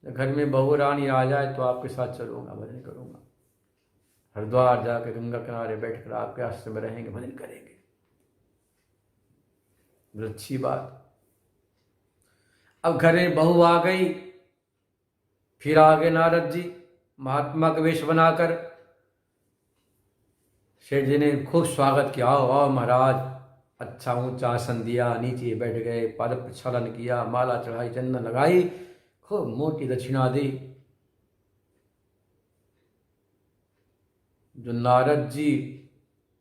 घर में बहू रानी आ जाए तो आपके साथ चलूंगा, भजन करूंगा, हरिद्वार जाकर गंगा किनारे बैठकर आपके आश्रम में रहेंगे, भजन करेंगे। अच्छी बात। अब घर में बहू आ गई, फिर आगे नारद जी महात्मा का वेश बनाकर, सेठ जी ने खूब स्वागत किया, आओ आओ महाराज, अच्छा ऊंचा आसन दिया, नीचे बैठ गए, पाद प्रक्षालन किया, माला चढ़ाई, चंदन लगाई, खूब मोटी दक्षिणा दी। जो नारद जी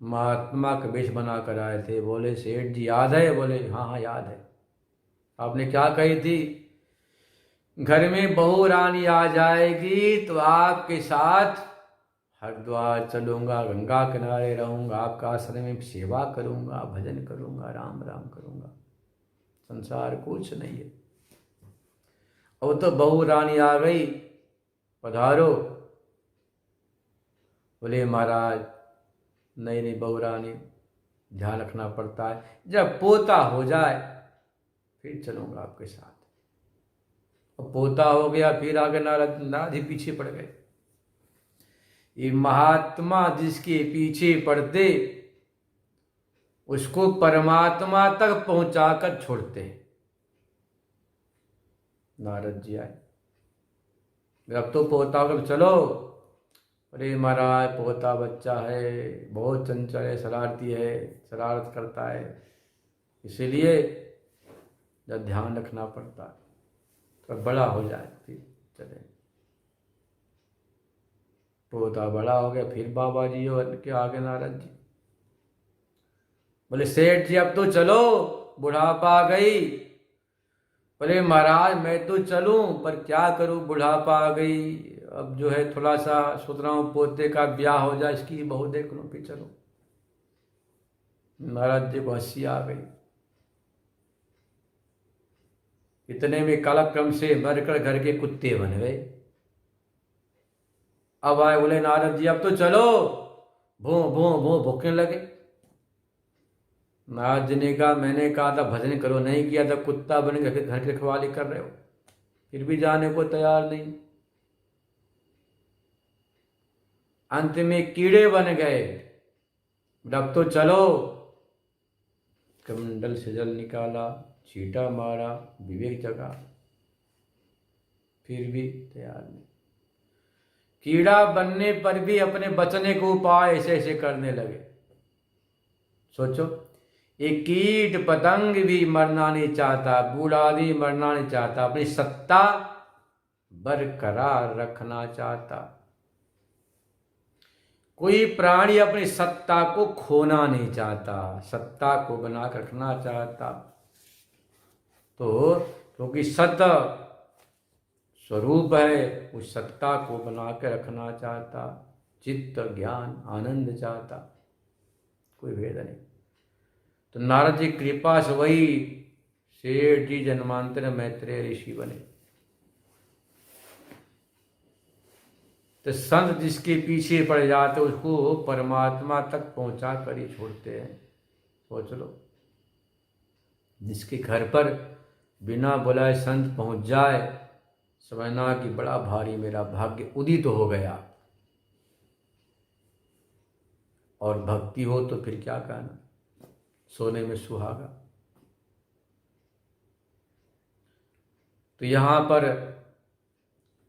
महात्मा का वेश बना कर आए थे। बोले सेठ जी याद है? बोले हाँ हाँ याद है। आपने क्या कही थी? घर में बहू रानी आ जाएगी तो आपके साथ हरिद्वार चलूंगा, गंगा किनारे रहूंगा, आपका आश्रम में सेवा करूंगा, भजन करूंगा, राम राम करूंगा। संसार कुछ नहीं है। और तो बहू रानी आ गई, पधारो। बोले महाराज नहीं नहीं बहू रानी, ध्यान रखना पड़ता है, जब पोता हो जाए फिर चलूंगा आपके साथ। और पोता हो गया फिर आगे नारद ही पीछे पड़ गए। ये महात्मा जिसके पीछे पड़ते उसको परमात्मा तक पहुंचाकर छोड़ते हैं। नारद जी आए, अब तो पोता हो, चलो। अरे महाराज पोता बच्चा है, बहुत चंचल है, शरारती है, शरारत करता है, इसीलिए जब ध्यान रखना पड़ता है, तो बड़ा हो जाए फिर चले। पोता बड़ा हो गया फिर बाबा जी और के आगे नारद जी बोले सेठ जी अब तो चलो, बुढ़ापा आ गई। बोले महाराज मैं तो चलूं पर क्या करूं, बुढ़ापा आ गई, अब जो है थोड़ा सा सोच रहा हूं पोते का ब्याह हो जाए, इसकी बहू देख लूं फिर चलो। नारद जी को हंसी आ गई। इतने में कालक्रम से मरकर घर के कुत्ते बन गए। अब आए, बोले नारद जी अब तो चलो, भो भो भो भूखने लगे। नारद जी ने कहा मैंने कहा था भजन करो, नहीं किया था, कुत्ता बन गए, घर की रखवाली कर रहे हो, फिर भी जाने को तैयार नहीं। अंत में कीड़े बन गए। अब तो चलो, कमंडल से जल निकाला, छींटा मारा, विवेक जगा, फिर भी तैयार नहीं। कीड़ा बनने पर भी अपने बचने को उपाय ऐसे ऐसे करने लगे। सोचो, एक कीट पतंग भी मरना नहीं चाहता, बूढ़ा भी मरना नहीं चाहता, अपनी सत्ता बरकरार रखना चाहता। कोई प्राणी अपनी सत्ता को खोना नहीं चाहता, सत्ता को बना कर रखना चाहता। तो क्योंकि सत्य स्वरूप है, उस सत्ता को बना कर रखना चाहता, चित्त ज्ञान आनंद चाहता, कोई भेद नहीं। तो नारद जी कृपा से वही सेठ जी जन्मांतर मैत्रेय ऋषि बने। तो संत जिसके पीछे पड़ जाते उसको परमात्मा तक पहुंचा कर ही छोड़ते हैं। सोच लो, जिसके घर पर बिना बुलाए संत पहुंच जाए, समझना कि बड़ा भारी मेरा भाग्य उदित हो गया। और भक्ति हो तो फिर क्या कहना, सोने में सुहागा। तो यहां पर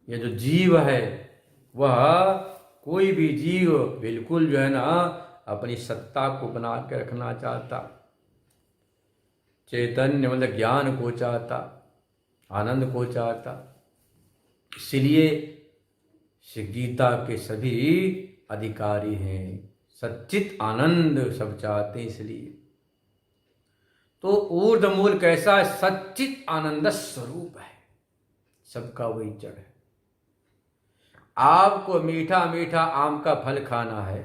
ये जो जीव है, वह कोई भी जीव बिल्कुल जो है ना अपनी सत्ता को बना के रखना चाहता, चैतन्य मतलब ज्ञान को चाहता, आनंद को चाहता। इसलिए श्री गीता के सभी अधिकारी हैं, सच्चित आनंद सब चाहते हैं। इसलिए तो ऊर्ध्व मूल कैसा है, सच्चित आनंद स्वरूप है, सबका वही जड़ है। आपको मीठा मीठा आम का फल खाना है,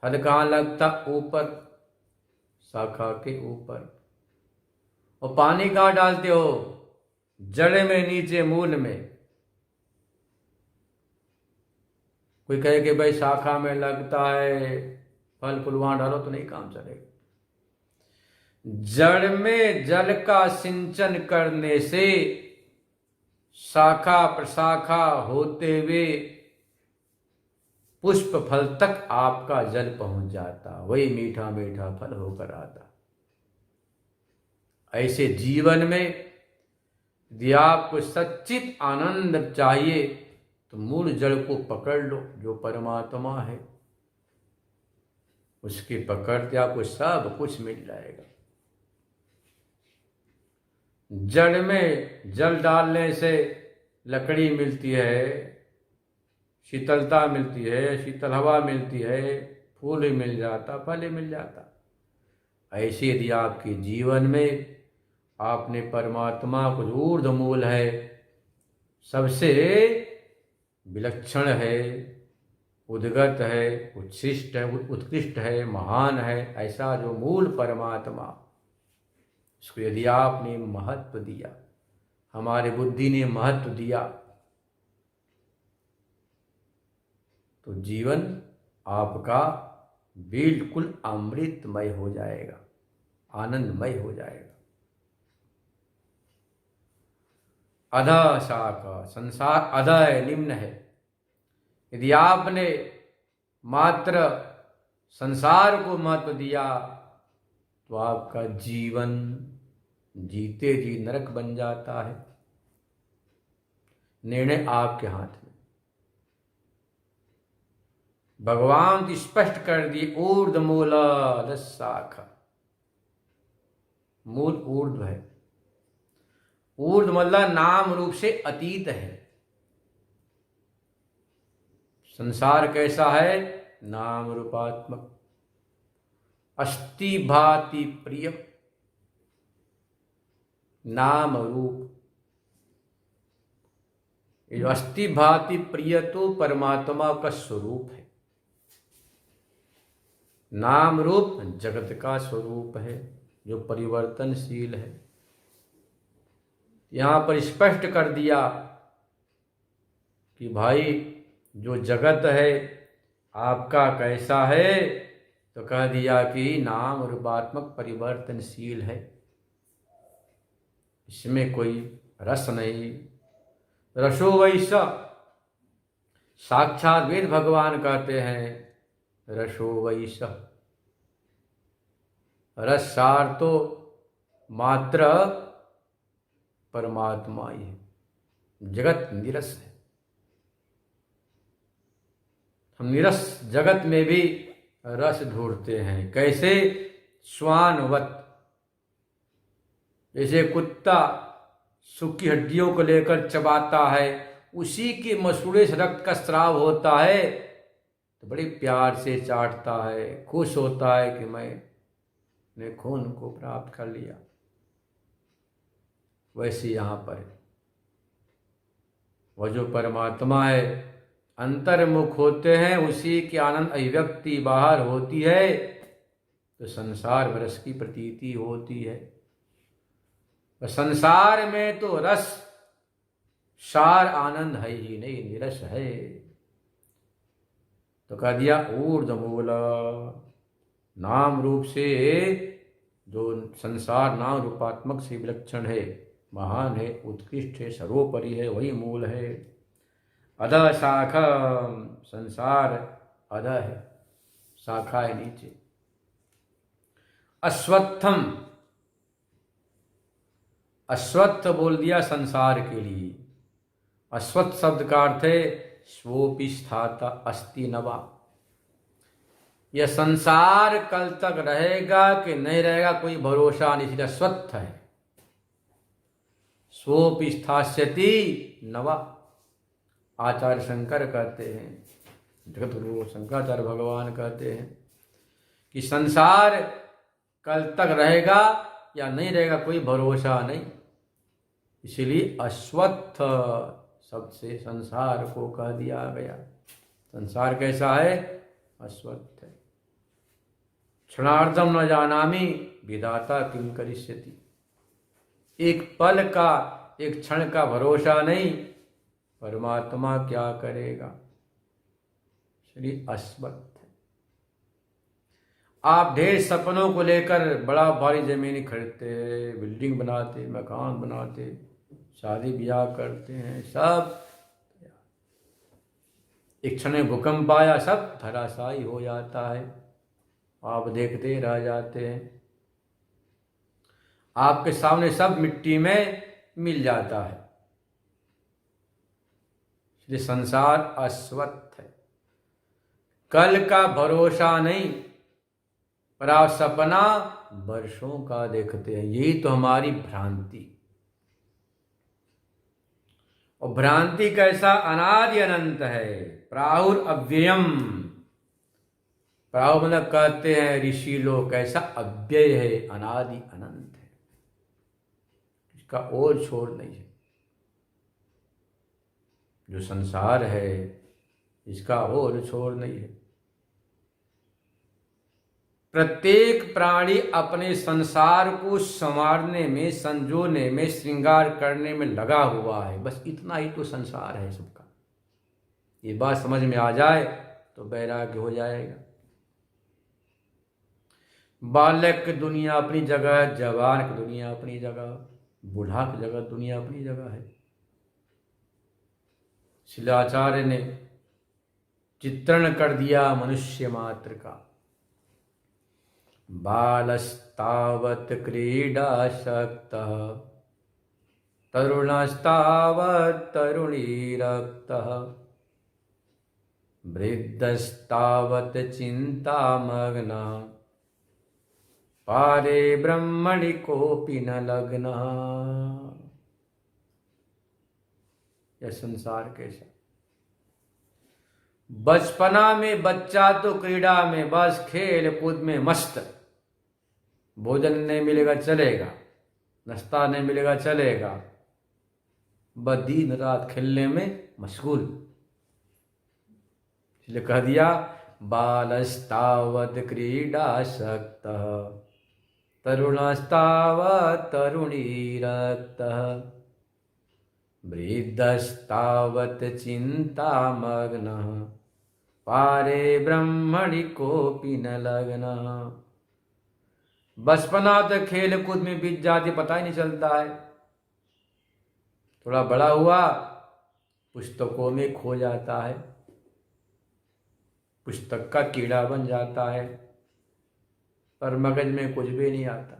फल कहाँ लगता, ऊपर शाखा के ऊपर, और पानी कहाँ डालते हो, जड़ में, नीचे मूल में। कोई कहे कि भाई शाखा में लगता है फल फूल वहां डालो, तो नहीं काम चलेगा। जड़ में जल का सिंचन करने से शाखा प्रशाखा होते हुए पुष्प फल तक आपका जल पहुंच जाता, वही मीठा मीठा फल होकर आता। ऐसे जीवन में यदि आपको सच्चित आनंद चाहिए तो मूल जड़ को पकड़ लो, जो परमात्मा है, उसकी पकड़ते आपको सब कुछ मिल जाएगा। जड़ में जल डालने से लकड़ी मिलती है, शीतलता मिलती है, शीतल हवा मिलती है, फूल ही मिल जाता, फल ही मिल जाता। ऐसे यदि आपके जीवन में आपने परमात्मा को जो ऊर्ध्व मूल है, सबसे विलक्षण है, उद्गत है, उच्छिष्ट है, उत्कृष्ट है, महान है, ऐसा जो मूल परमात्मा, उसको यदि आपने महत्व दिया, हमारे बुद्धि ने महत्व दिया, तो जीवन आपका बिल्कुल अमृतमय हो जाएगा, आनंदमय हो जाएगा। अधः शाखा, संसार अधः है, निम्न है। यदि आपने मात्र संसार को महत्व दिया तो आपका जीवन जीते जी नरक बन जाता है। निर्णय आपके हाथ में। भगवान तो स्पष्ट कर दिए, ऊर्ध्व मूल अधः शाखा। मूल ऊर्ध्व है, ऊर्ध्व मतलब नाम रूप से अतीत है। संसार कैसा है? नाम रूपात्मक, अस्ति भाति प्रिय, नाम रूप। ये जो अस्ति भाति प्रिय तो परमात्मा का स्वरूप है। नाम रूप जगत का स्वरूप है जो परिवर्तनशील है। यहां पर स्पष्ट कर दिया कि भाई जो जगत है आपका कैसा है, तो कह दिया कि नाम रूपात्मक परिवर्तनशील है, इसमें कोई रस नहीं। रसो वैसा, साक्षात वेद भगवान कहते हैं रसो वैसा। रस सार तो मात्र परमात्मा ही है, जगत निरस है। हम निरस जगत में भी रस ढूंढते हैं। कैसे? श्वानवत, जैसे कुत्ता सूखी हड्डियों को लेकर चबाता है, उसी के मसूड़े से रक्त का स्राव होता है तो बड़े प्यार से चाटता है, खुश होता है कि मैंने खून को प्राप्त कर लिया। वैसे यहाँ पर वह जो परमात्मा है, अंतर्मुख होते हैं, उसी की आनंद अभिव्यक्ति बाहर होती है तो संसार में रस की प्रतीति होती है। संसार में तो रस सार आनंद है ही नहीं, निरस है। तो कह दिया ऊर्ध्व मूल, नाम रूप से जो संसार नाम रूपात्मक से विलक्षण है, महान है, उत्कृष्ट है, सर्वोपरि है, वही मूल है। अधः शाखा, संसार अधः है, शाखा है नीचे। अश्वत्थम, अश्वत्थ बोल दिया संसार के लिए। अश्वत्थ शब्द का अर्थ है स्वोपि स्थाता अस्ति नवा। यह संसार कल तक रहेगा कि नहीं रहेगा कोई भरोसा नहीं, इसलिए अश्वत्थ है। स्वोपि स्थास्यति नवा, आचार्य शंकर कहते हैं, जगत गुरु शंकराचार्य भगवान कहते हैं कि संसार कल तक रहेगा या नहीं रहेगा कोई भरोसा नहीं, इसीलिए अश्वत्थ शब्द से संसार को कह दिया गया। संसार कैसा है? अश्वत्थ है। क्षणार्धम न जानामि विधाता किम करिष्यति। एक पल का, एक क्षण का भरोसा नहीं, परमात्मा क्या करेगा। श्री अश्वत्थ। आप ढेर सपनों को लेकर बड़ा भारी जमीन खरीदते, बिल्डिंग बनाते, मकान बनाते, शादी ब्याह करते हैं, सब एक क्षण में भूकंप आया, सब धराशायी हो जाता है, आप देखते रह जाते हैं। आपके सामने सब मिट्टी में मिल जाता है। इसलिए संसार अश्वत्थ है, कल का भरोसा नहीं, पर आप सपना वर्षों का देखते हैं। यही तो हमारी भ्रांति। और भ्रांति कैसा? अनादि अनंत है, प्राहुर अव्ययम। प्रावमनक कहते हैं ऋषि लोग ऐसा अव्यय है, अनादि अनंत है, इसका और छोर नहीं है। जो संसार है इसका और छोर नहीं है। प्रत्येक प्राणी अपने संसार को संवारने में, संजोने में, श्रृंगार करने में लगा हुआ है। बस इतना ही तो संसार है सबका। ये बात समझ में आ जाए तो वैराग्य हो जाएगा। बालक की दुनिया अपनी जगह, जवान की दुनिया अपनी जगह, बूढ़ा की जगह दुनिया अपनी जगह है। शिलाचार्य ने चित्रण कर दिया मनुष्य मात्र का। बालस्तावत् क्रीडासक्तः, तरुणस्तावत् तरुणीरक्तः, वृद्धस्तावत् चिन्तामग्नः, पारे ब्रह्मणि कोऽपि न लग्नः। यह संसार कैसा। बचपना में बच्चा तो क्रीड़ा में बस खेल कूद में मस्त। भोजन नहीं मिलेगा चलेगा, नाश्ता नहीं मिलेगा चलेगा, बस दिन रात खेलने में मशगूल। इसलिए कह दिया बालस्तावत् क्रीडासक्तः, तरुणस्तावत् तरुणीरक्तः, वृद्धस्तावत् चिन्तामग्नः, पारे ब्रह्मणि कोऽपि न लग्नः। बचपना तो खेल कूद में बीत जाती, पता ही नहीं चलता है। थोड़ा बड़ा हुआ पुस्तकों में खो जाता है, पुस्तक का कीड़ा बन जाता है, पर मगज में कुछ भी नहीं आता।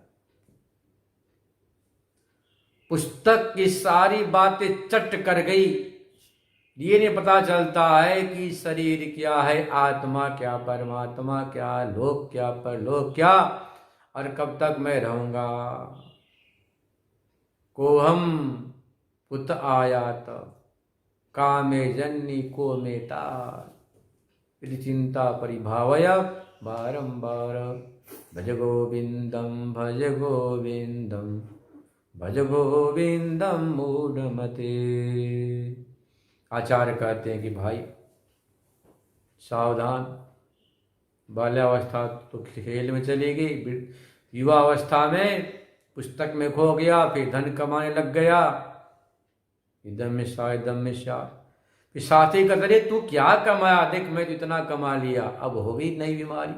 पुस्तक की सारी बातें चट कर गई, ये नहीं पता चलता है कि शरीर क्या है, आत्मा क्या, परमात्मा क्या, लोक क्या, परलोक क्या, और कब तक मैं रहूंगा। कोहम पुत आयात कामे जन्नी को मेता, यदि चिंता परिभावय बारंबार। भज गोविंदम भज गोविंदम भज गोविंदम मूढ़मते। आचार्य कहते हैं कि भाई सावधान, बाल्यावस्था तो खेल में चली गई, युवा अवस्था में पुस्तक में खो गया, फिर धन कमाने लग गया, इदम में शायद फिर साथी कहते रहे तू क्या कमाया, देख मैं तो इतना कमा लिया। अब हो गई नई बीमारी,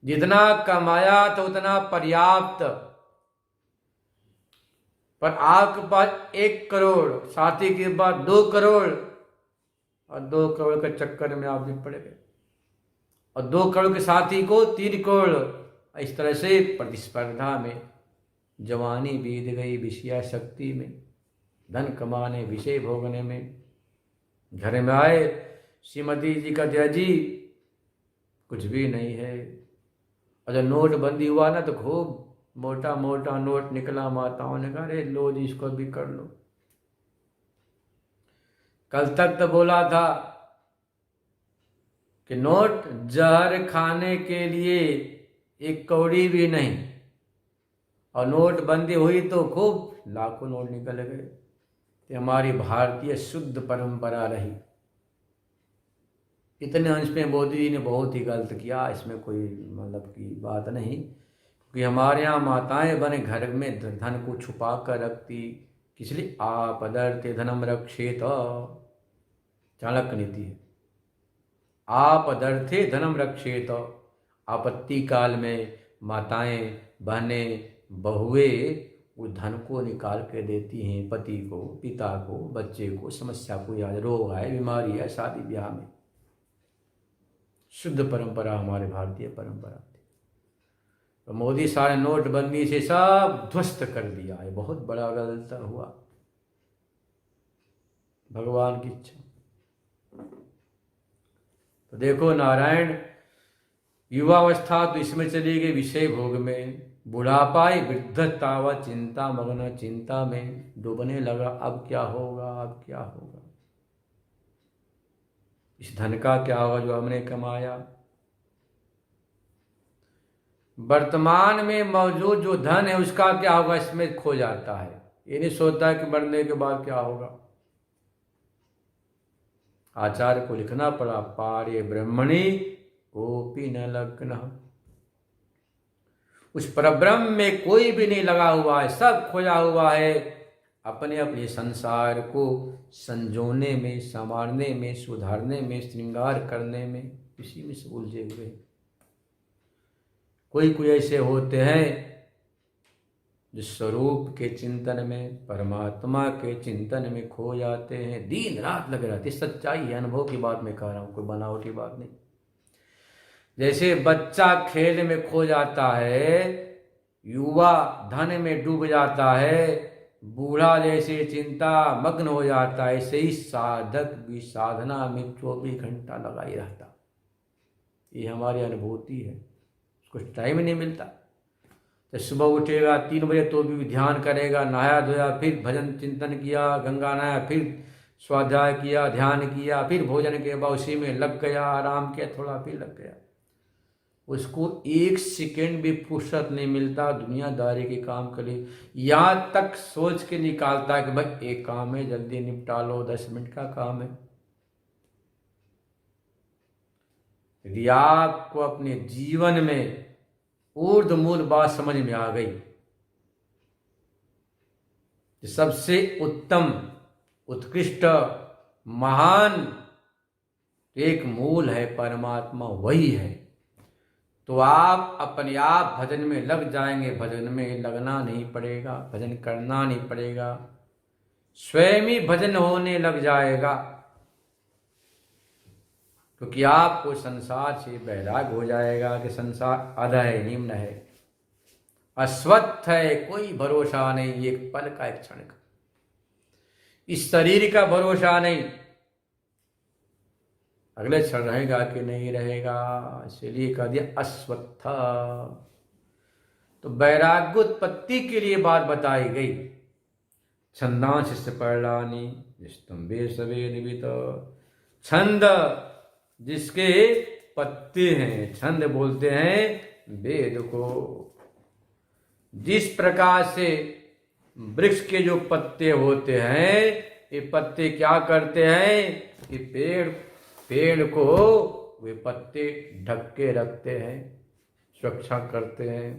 जितना कमाया तो उतना पर्याप्त, पर आपके पास 1 करोड़, साथी के बाद 2 करोड़, और 2 करोड़ के चक्कर में आप भी पड़ गए, और 2 करोड़ के साथी को 3 करोड़। इस तरह से प्रतिस्पर्धा में जवानी बीत गई, विषया शक्ति में, धन कमाने, विषय भोगने में। घर में आए, श्रीमती जी का दिया जी कुछ भी नहीं है। और जब नोटबंदी हुआ ना तो खूब मोटा मोटा नोट निकला, माताओं ने कहा अरे लो जी इसको भी कर लो। कल तक तो बोला था कि नोट जहर खाने के लिए 1 कौड़ी भी नहीं, और नोटबंदी हुई तो खूब लाखों नोट निकल गए। तो हमारी भारतीय शुद्ध परंपरा रही। इतने अंश में मोदी जी ने बहुत ही गलत किया, इसमें कोई मतलब की बात नहीं, क्योंकि हमारे यहाँ माताएं बने घर में धन को छुपा कर रखती, इसलिए आपदर्थे धनम रक्षेत, चाणक्य नीति है। आपदर्थे धनम रक्षेत, आपत्ति काल में माताएं, बहनें, बहुएं वो धन को निकाल के देती हैं पति को, पिता को, बच्चे को, समस्या को, या रोग है, बीमारी है, शादी ब्याह में। शुद्ध परंपरा हमारे भारतीय परंपरा थी। तो मोदी सारे नोटबंदी से सब ध्वस्त कर दिया है, बहुत बड़ा गलत हुआ, भगवान की इच्छा। तो देखो नारायण, युवावस्था तो इसमें चली गई विषय भोग में, बुढ़ापाई वृद्धतावा चिंता मग्न, चिंता में डूबने लगा, अब क्या होगा, अब क्या होगा। इस धन का क्या होगा जो हमने कमाया। वर्तमान में मौजूद जो धन है उसका क्या होगा, इसमें खो जाता है। ये नहीं सोचता कि मरने के बाद क्या होगा। आचार्य को लिखना पड़ा, पारे ब्रह्मणि कोपी न लग्न। उस परब्रह्म में कोई भी नहीं लगा हुआ है, सब खोया हुआ है अपने अपने संसार को संजोने में, संवारने में, सुधारने में, श्रृंगार करने में, इसी में से उलझे हुए। कोई कोई ऐसे होते हैं जो स्वरूप के चिंतन में, परमात्मा के चिंतन में खो जाते हैं, दिन रात लगे रहते। सच्चाई है, अनुभव की बात मैं कह रहा हूं, कोई बनावटी बात नहीं। जैसे बच्चा खेल में खो जाता है, युवा धन में डूब जाता है, बूढ़ा जैसे चिंता मग्न हो जाता है, ऐसे ही साधक भी साधना में 24 घंटा लगा ही रहता। ये हमारी अनुभूति है, उसको टाइम नहीं मिलता। तो सुबह उठेगा 3 बजे तो भी ध्यान करेगा, नहाया धोया, फिर भजन चिंतन किया, गंगा नहाया, फिर स्वाध्याय किया, ध्यान किया, फिर भोजन के बाद उसी में लग गया, आराम किया थोड़ा, फिर लग गया। उसको 1 सेकेंड भी फुर्सत नहीं मिलता दुनियादारी के काम के लिए। यहां तक सोच के निकालता है कि भाई एक काम है, जल्दी निपटा लो, 10 मिनट का काम है। यदि आपको अपने जीवन में ऊर्ध मूल बात समझ में आ गई, सबसे उत्तम, उत्कृष्ट, महान एक मूल है परमात्मा, वही है, तो आप अपने आप भजन में लग जाएंगे। भजन में लगना नहीं पड़ेगा, भजन करना नहीं पड़ेगा, स्वयं ही भजन होने लग जाएगा। क्योंकि आपको संसार से वैराग हो जाएगा कि संसार अध है, निम्न है, अस्वस्थ है, कोई भरोसा नहीं, एक पल का, एक क्षण का, इस शरीर का भरोसा नहीं, अगले क्षण रहेगा कि नहीं रहेगा, इसलिए कह दिया अस्वस्थ। तो वैराग्योत्पत्ति के लिए बात बताई गई। छंदांश से पर्णानि स्तंभे सवे निवित। छंद जिसके पत्ते हैं, छंद बोलते हैं वेद को। जिस प्रकार से वृक्ष के जो पत्ते होते हैं, ये पत्ते क्या करते हैं, ये पेड़ को वे पत्ते ढक के रखते हैं, सुरक्षा करते हैं,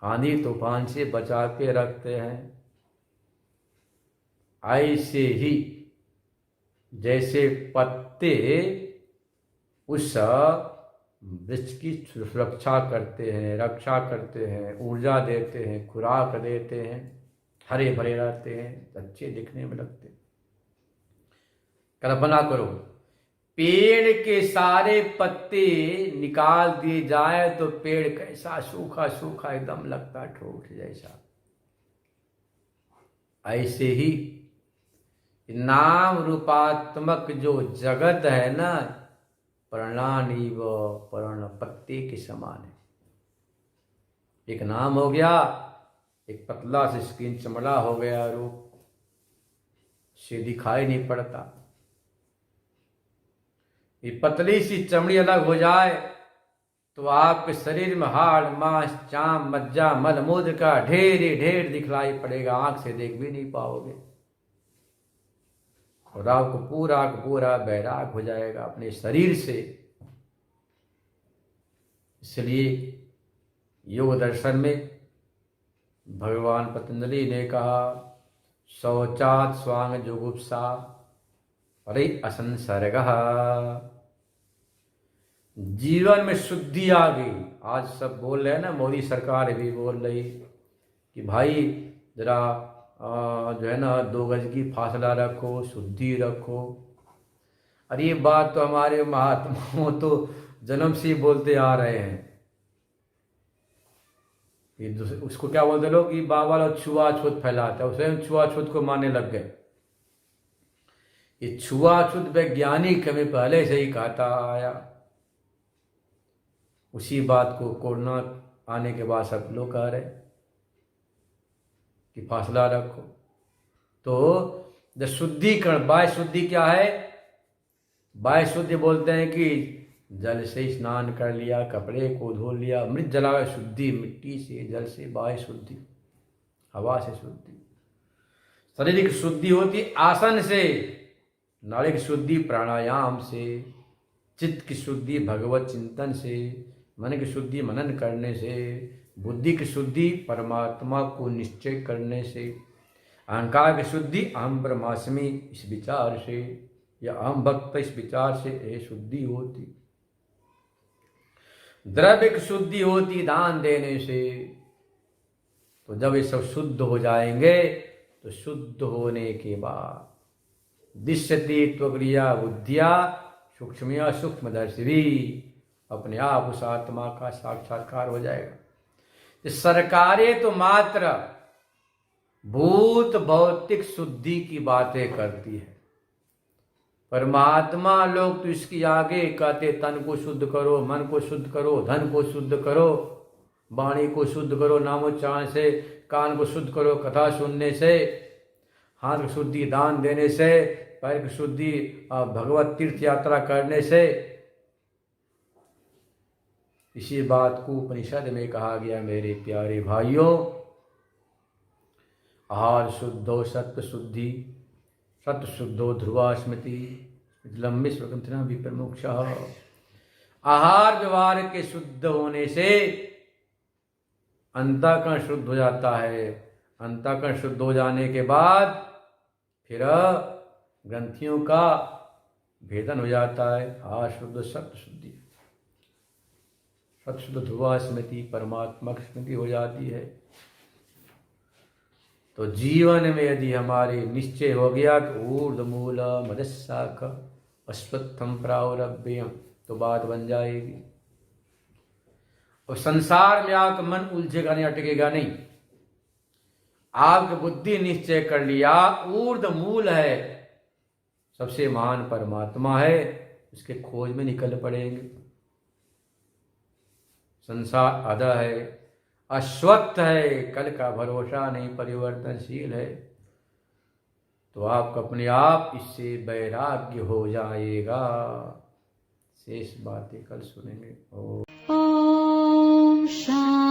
आंधी तूफान से बचा के रखते हैं। ऐसे ही जैसे पत्ते उस वृक्ष की सुरक्षा करते हैं, रक्षा करते हैं, ऊर्जा देते हैं, खुराक देते हैं, हरे भरे रहते हैं, अच्छे दिखने में लगते हैं। कल्पना करो, पेड़ के सारे पत्ते निकाल दिए जाए तो पेड़ कैसा सूखा सूखा एकदम लगता, ठोठ जैसा। ऐसे ही नाम रूपात्मक जो जगत है ना, पर्णानि व पर्ण, पत्ते के समान है। एक नाम हो गया, एक पतला से स्किन, चमड़ा हो गया रूप, से दिखाई नहीं पड़ता। ये पतली सी चमड़ी अलग हो जाए तो आपके शरीर में हाड़, मांस, चाम, मज्जा, मल मूत्र का ढेर ही ढेर दिखलाई पड़ेगा, आंख से देख भी नहीं पाओगे। और आपको पूरा का पूरा वैराग हो जाएगा अपने शरीर से। इसलिए योग दर्शन में भगवान पतंजलि ने कहा, शौचात् स्वांग जुगुप्सा परे असंसर्ग। जीवन में शुद्धि आ गई। आज सब बोल रहे हैं ना, मोदी सरकार भी बोल रही कि भाई जरा जो है ना 2 गज की फासला रखो, शुद्धि रखो। अरे ये बात तो हमारे महात्माओं तो जन्म से ही बोलते आ रहे हैं। ये उसको क्या बोलते लोग कि बाबा लोग छुआछूत फैलाता है, स्वयं छुआछूत को मानने लग गए। ये छुआछूत वैज्ञानिक हमें पहले से ही कहता आया। उसी बात को कोरोना आने के बाद सब लोग कह रहे कि फासला रखो। तो जब शुद्धिकरण, बाह्य शुद्धि क्या है बाह्य शुद्धि बोलते हैं कि जल से स्नान कर लिया, कपड़े को धो लिया, मृत जला शुद्धि, मिट्टी से, जल से बाह्य शुद्धि, हवा से शुद्धि। शारीरिक शुद्धि होती आसन से, नाड़ी की शुद्धि प्राणायाम से, चित्त की शुद्धि भगवत चिंतन से, मन की शुद्धि मनन करने से, बुद्धि की शुद्धि परमात्मा को निश्चय करने से, अहंकार की शुद्धि अहम ब्रह्मास्मि इस विचार से, या अहम भक्त इस विचार से ये शुद्धि होती। द्रव्य की शुद्धि होती दान देने से। तो जब ये सब शुद्ध हो जाएंगे तो शुद्ध होने के बाद दिश्यति त्वक्रिया बुद्धिया सूक्ष्मिया सूक्ष्मदर्शी, अपने आप उस आत्मा का साक्षात्कार हो जाएगा। सरकारें तो मात्र भूत भौतिक शुद्धि की बातें करती है, परमात्मा लोग तो इसकी आगे कहते तन को शुद्ध करो, मन को शुद्ध करो, धन को शुद्ध करो, वाणी को शुद्ध करो नामोच्चारण से, कान को शुद्ध करो कथा सुनने से, हाथ की शुद्धि दान देने से, पैर की शुद्धि भगवत तीर्थ यात्रा करने से। इसी बात को उपनिषद में कहा गया मेरे प्यारे भाइयों, आहार शुद्धो सत्व शुद्धि, सत्व शुद्धो ध्रुवा स्मृति, लंबे स्वतंत्रता विप्रमुक्ष। आहार व्यवहार के शुद्ध होने से अंतःकरण शुद्ध हो जाता है। अंतःकरण शुद्ध हो जाने के बाद फिर ग्रंथियों का भेदन हो जाता है। आहार शुद्ध सत्व शुद्धि, सत्य शुद्ध ध्रुवा स्मृति, परमात्मा की स्मृति हो जाती है। तो जीवन में यदि हमारे निश्चय हो गया कि ऊर्ध्वमूल मदशाख अश्वत्थम प्रावरभ्यम, तो बात बन जाएगी। और संसार में आपका मन उलझेगा नहीं, अटकेगा नहीं। आपकी बुद्धि निश्चय कर लिया ऊर्ध्वमूल है, सबसे महान परमात्मा है, उसके खोज में निकल पड़ेंगे। संसार अधः है, अश्वत्थ है, कल का भरोसा नहीं, परिवर्तनशील है। तो आपको अपने आप इससे वैराग्य हो जाएगा। शेष बातें कल सुनेंगे। ओम शांति।